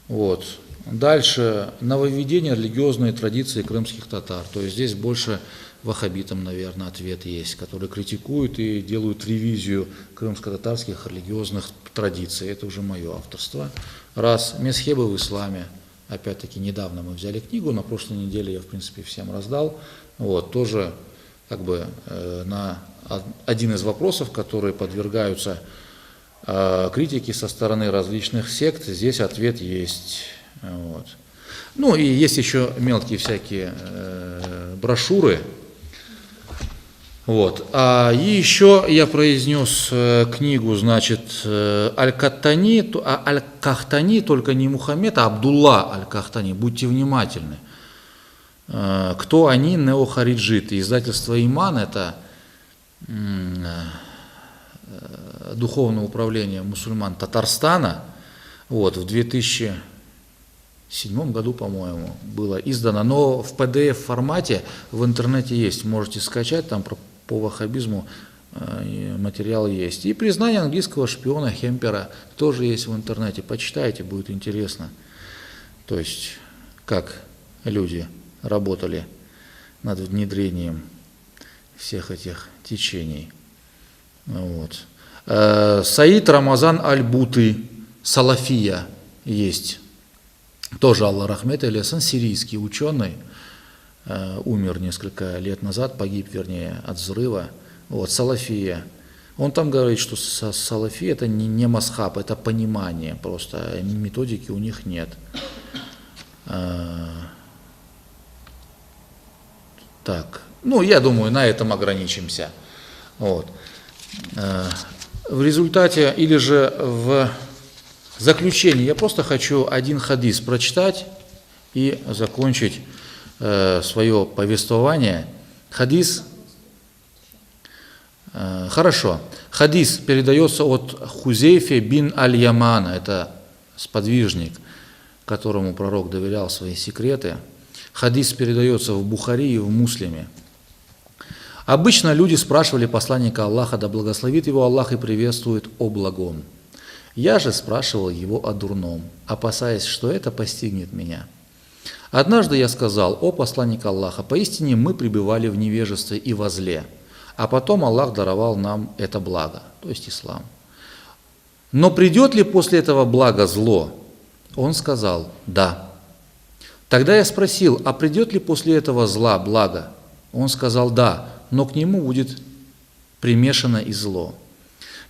Вот. Дальше нововведение религиозной традиции крымских татар. То есть здесь больше ваххабитам, наверное, ответ есть, которые критикуют и делают ревизию крымско-татарских религиозных традиций. Это уже мое авторство. Раз. Мезхебы в исламе. Опять-таки, недавно мы взяли книгу, на прошлой неделе я, в принципе, всем раздал. Вот. Тоже как бы на один из вопросов, которые подвергаются критике со стороны различных сект, здесь ответ есть. Вот. Ну и есть еще мелкие всякие брошюры. Вот. И еще я произнес книгу, значит, Аль-Кахтани, только не Мухаммед, а Абдулла Аль-Кахтани. Будьте внимательны. Кто они? Неохариджиты. Издательство «Иман» — это духовное управление мусульман Татарстана. Вот, в 2007 году, по-моему, было издано, но в PDF формате в интернете есть, можете скачать, там по ваххабизму материал есть. И признание английского шпиона Хемпера тоже есть в интернете, почитайте, будет интересно. То есть, как люди работали над внедрением всех этих течений. Вот. Саид Рамазан Аль-Буты, Салафия есть. Тоже Аллах рахмет алейхи, сирийский ученый, умер несколько лет назад, погиб, вернее, от взрыва. Вот, Салафия. Он там говорит, что салафия — это не масхаб, это понимание, просто методики у них нет. Так, ну, я думаю, на этом ограничимся. Вот. В результате, или же в заключение, я просто хочу один хадис прочитать и закончить свое повествование. Хадис, хорошо, хадис передается от Хузейфе бин Аль-Ямана, это сподвижник, которому пророк доверял свои секреты. Хадис передается в Бухари и в Муслиме. Обычно люди спрашивали посланника Аллаха, да благословит его Аллах и приветствует, о благом. Я же спрашивал его о дурном, опасаясь, что это постигнет меня. Однажды я сказал: о посланник Аллаха, поистине мы пребывали в невежестве и во зле, а потом Аллах даровал нам это благо, то есть ислам. Но придет ли после этого блага зло? Он сказал: да. Тогда я спросил: а придет ли после этого зла благо? Он сказал: да, но к нему будет примешано и зло.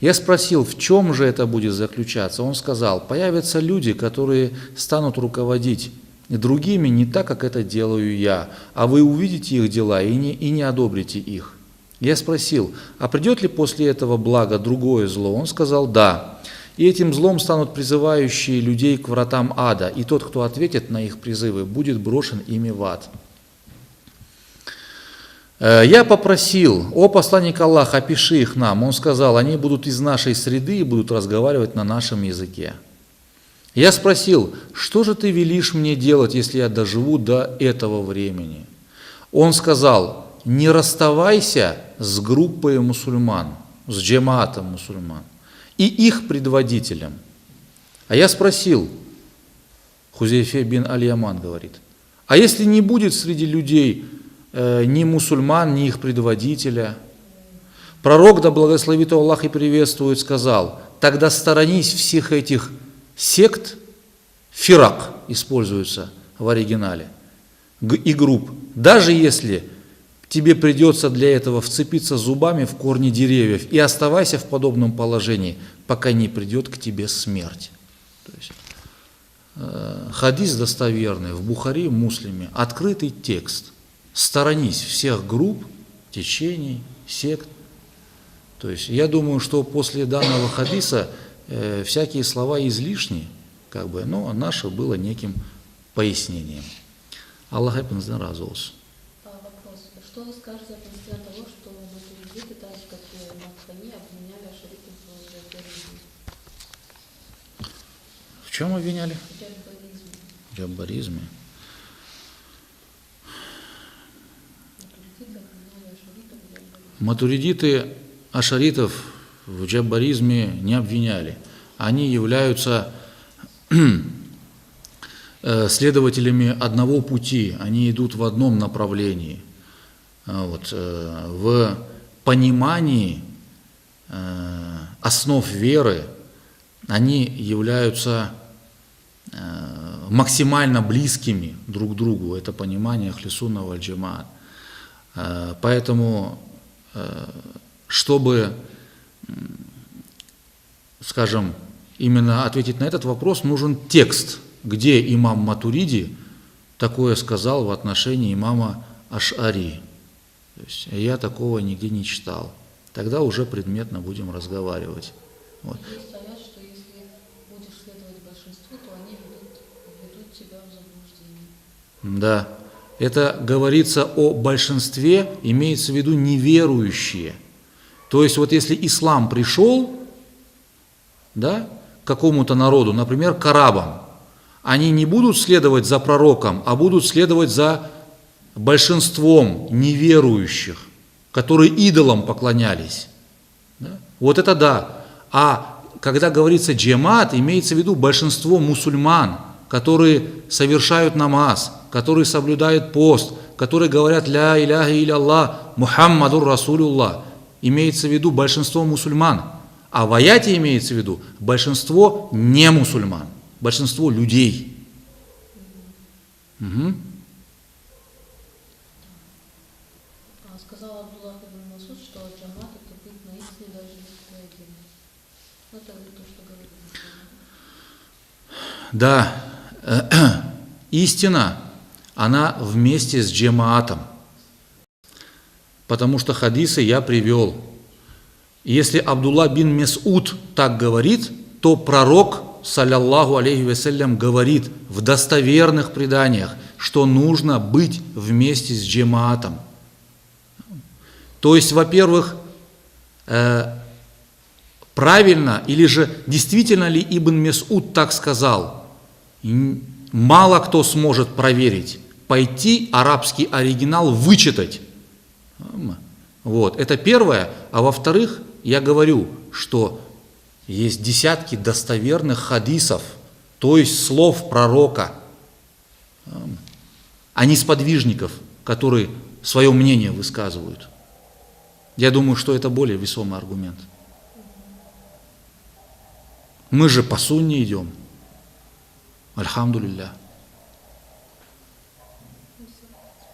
Я спросил: в чем же это будет заключаться? Он сказал: появятся люди, которые станут руководить другими не так, как это делаю я, а вы увидите их дела и не одобрите их. Я спросил: а придет ли после этого блага другое зло? Он сказал: да. И этим злом станут призывающие людей к вратам ада, и тот, кто ответит на их призывы, будет брошен ими в ад. Я попросил: о посланник Аллаха, опиши их нам. Он сказал: они будут из нашей среды и будут разговаривать на нашем языке. Я спросил: что же ты велишь мне делать, если я доживу до этого времени? Он сказал: не расставайся с группой мусульман, с джемаатом мусульман и их предводителем. А я спросил, Хузейфе бин Аль-Яман говорит: а если не будет среди людей ни мусульман, ни их предводителя? Пророк, да благословит его Аллах и приветствует, сказал: тогда сторонись всех этих сект, фирак используется в оригинале, и групп, даже если тебе придется для этого вцепиться зубами в корни деревьев, и оставайся в подобном положении, пока не придет к тебе смерть. То есть, хадис достоверный, в Бухари, в Муслиме, открытый текст. Сторонись всех групп, течений, сект. То есть я думаю, что после данного хадиса всякие слова излишни, но наше было неким пояснением. Аллах эпинзден разос. Вопрос. Что вы скажете относительно того, что матуридиты, так же как и Нахтани, обвиняли ашаритов в джаббаризме? В чем обвиняли? В джаббаризме. В джаббаризме. Матуридиты ашаритов в джаббаризме не обвиняли. Они являются следователями одного пути, они идут в одном направлении. В понимании основ веры они являются максимально близкими друг к другу. Это понимание Ахли сунна валь джамаат. Поэтому, чтобы, скажем, именно ответить на этот вопрос, нужен текст, где имам Матуриди такое сказал в отношении имама Аш'ари. То То есть я такого нигде не читал. Тогда уже предметно будем разговаривать. Вот. Есть аят, что если будешь следовать большинству, то они введут тебя в заблуждение. Да. Это говорится о большинстве, имеется в виду неверующие. То есть вот если ислам пришел, да, к какому-то народу, например, к арабам, они не будут следовать за пророком, а будут следовать за большинством неверующих, которые идолам поклонялись. Да? Вот это да. А когда говорится джамаат, имеется в виду большинство мусульман, которые совершают намаз, которые соблюдают пост, которые говорят «Ля иляха илля Мухаммадур Расулюллах». Имеется в виду большинство мусульман. А в аяте имеется в виду большинство не мусульман, большинство людей. Угу. Сказал Абдуллах ибн Масуд, что джамат это быть наистине даже если ты один. Это то, что говорит. Да, истина, она вместе с джамаатом. Потому что хадисы я привел. Если Абдулла бин Месуд так говорит, то пророк, саллаллаху алейхи вассалям, говорит в достоверных преданиях, что нужно быть вместе с джамаатом. То есть, во-первых, правильно или же действительно ли Ибн Месуд так сказал, мало кто сможет проверить. Пойти арабский оригинал вычитать. Вот, это первое. А во-вторых, я говорю, что есть десятки достоверных хадисов, то есть слов пророка, а не сподвижников, которые свое мнение высказывают. Я думаю, что это более весомый аргумент. Мы же по сунне идем. Альхамдулилля.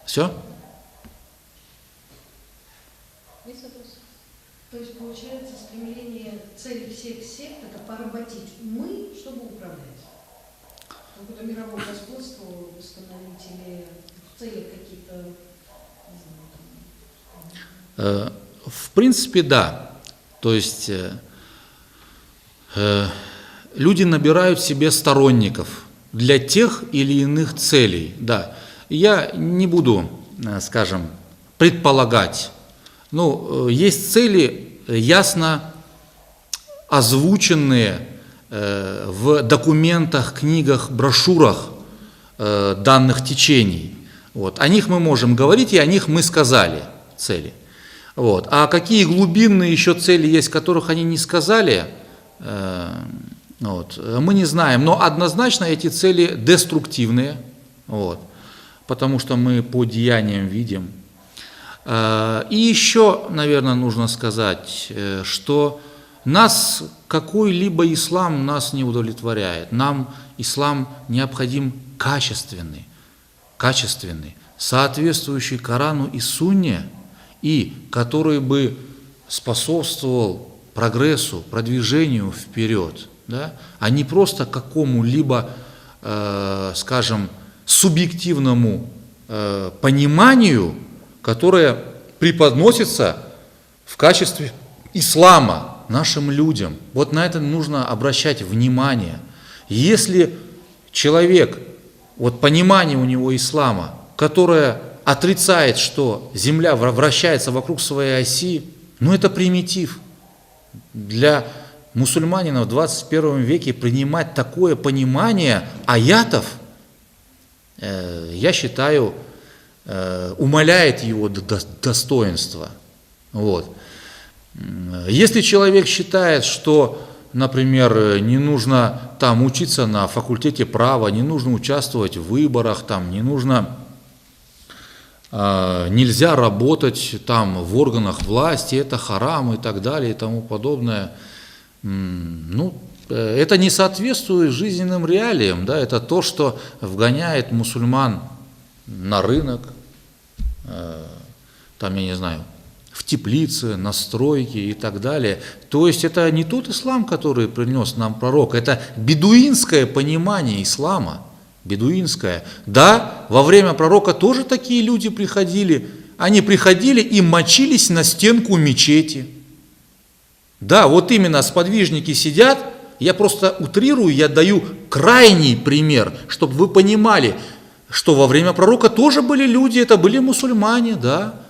Все? То есть получается стремление, цель всех сект это поработить умы, чтобы управлять. Какое-то мировое господство установить или в целях какие-то, не знаю, В принципе, да. То есть люди набирают себе сторонников для тех или иных целей. Да. Я не буду, скажем, предполагать. Ну, есть цели, ясно озвученные в документах, книгах, брошюрах данных течений. Вот. О них мы можем говорить, и о них мы сказали, цели. Вот. А какие глубинные еще цели есть, которых они не сказали, вот, мы не знаем. Но однозначно эти цели деструктивные, вот, потому что мы по деяниям видим. И еще, наверное, нужно сказать, что нас какой-либо ислам нас не удовлетворяет. Нам ислам необходим качественный, соответствующий Корану и Сунне, и который бы способствовал прогрессу, продвижению вперед, да? А не просто какому-либо, скажем, субъективному пониманию, которое преподносится в качестве ислама нашим людям. Вот на это нужно обращать внимание. Если человек, вот понимание у него ислама, которое отрицает, что Земля вращается вокруг своей оси, ну это примитив. Для мусульманина в 21 веке принимать такое понимание аятов, я считаю, умаляет его достоинство. Вот. Если человек считает, что, например, не нужно там учиться на факультете права, не нужно участвовать в выборах, там, не нужно, нельзя работать там в органах власти, это харам и так далее и тому подобное, ну, это не соответствует жизненным реалиям, да, это то, что вгоняет мусульман на рынок, там, я не знаю, в теплице, на стройке и так далее. То есть это не тот ислам, который принес нам пророк, это бедуинское понимание ислама, бедуинское. Да, во время пророка тоже такие люди приходили, они приходили и мочились на стенку мечети. Да, вот именно сподвижники сидят, я просто утрирую, я даю крайний пример, чтобы вы понимали, что во время пророка тоже были люди, это были мусульмане, да.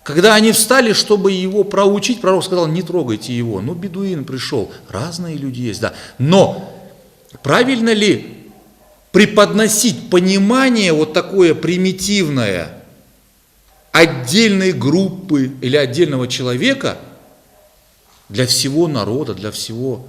Когда они встали, чтобы его проучить, пророк сказал, не трогайте его. Ну, бедуин пришел, разные люди есть, да. Но правильно ли преподносить понимание вот такое примитивное отдельной группы или отдельного человека для всего народа, для всего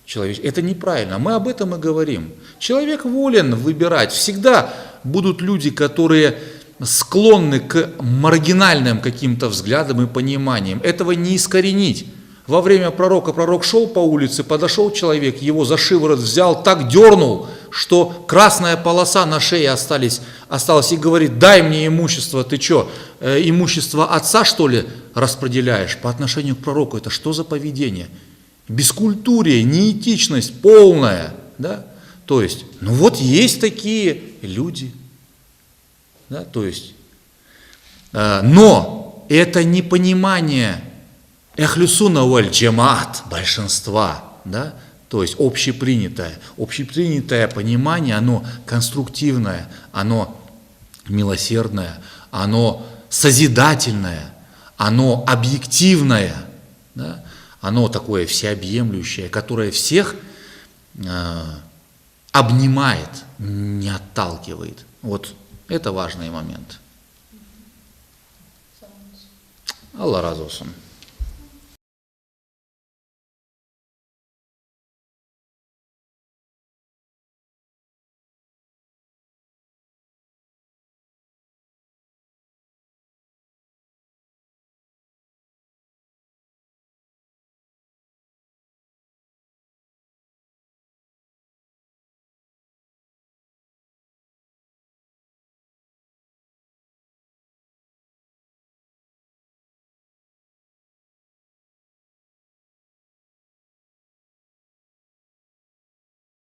человечества? Это неправильно. Мы об этом и говорим. Человек волен выбирать. Всегда будут люди, которые склонны к маргинальным каким-то взглядам и пониманиям. Этого не искоренить. Во время пророка пророк шел по улице, подошел человек, его за шиворот взял, так дернул, что красная полоса на шее осталась и говорит, дай мне имущество, ты что, имущество отца, что ли, распределяешь? По отношению к пророку это что за поведение? Бескультурие, неэтичность полная, да? То есть, ну вот есть такие люди, да, то есть, но это не понимание эхлюсуна валь джамаат, большинства, да, то есть общепринятое понимание, оно конструктивное, оно милосердное, оно созидательное, оно объективное, да, оно такое всеобъемлющее, которое всех обнимает, не отталкивает. Вот это важный момент. Аллах разу олsun.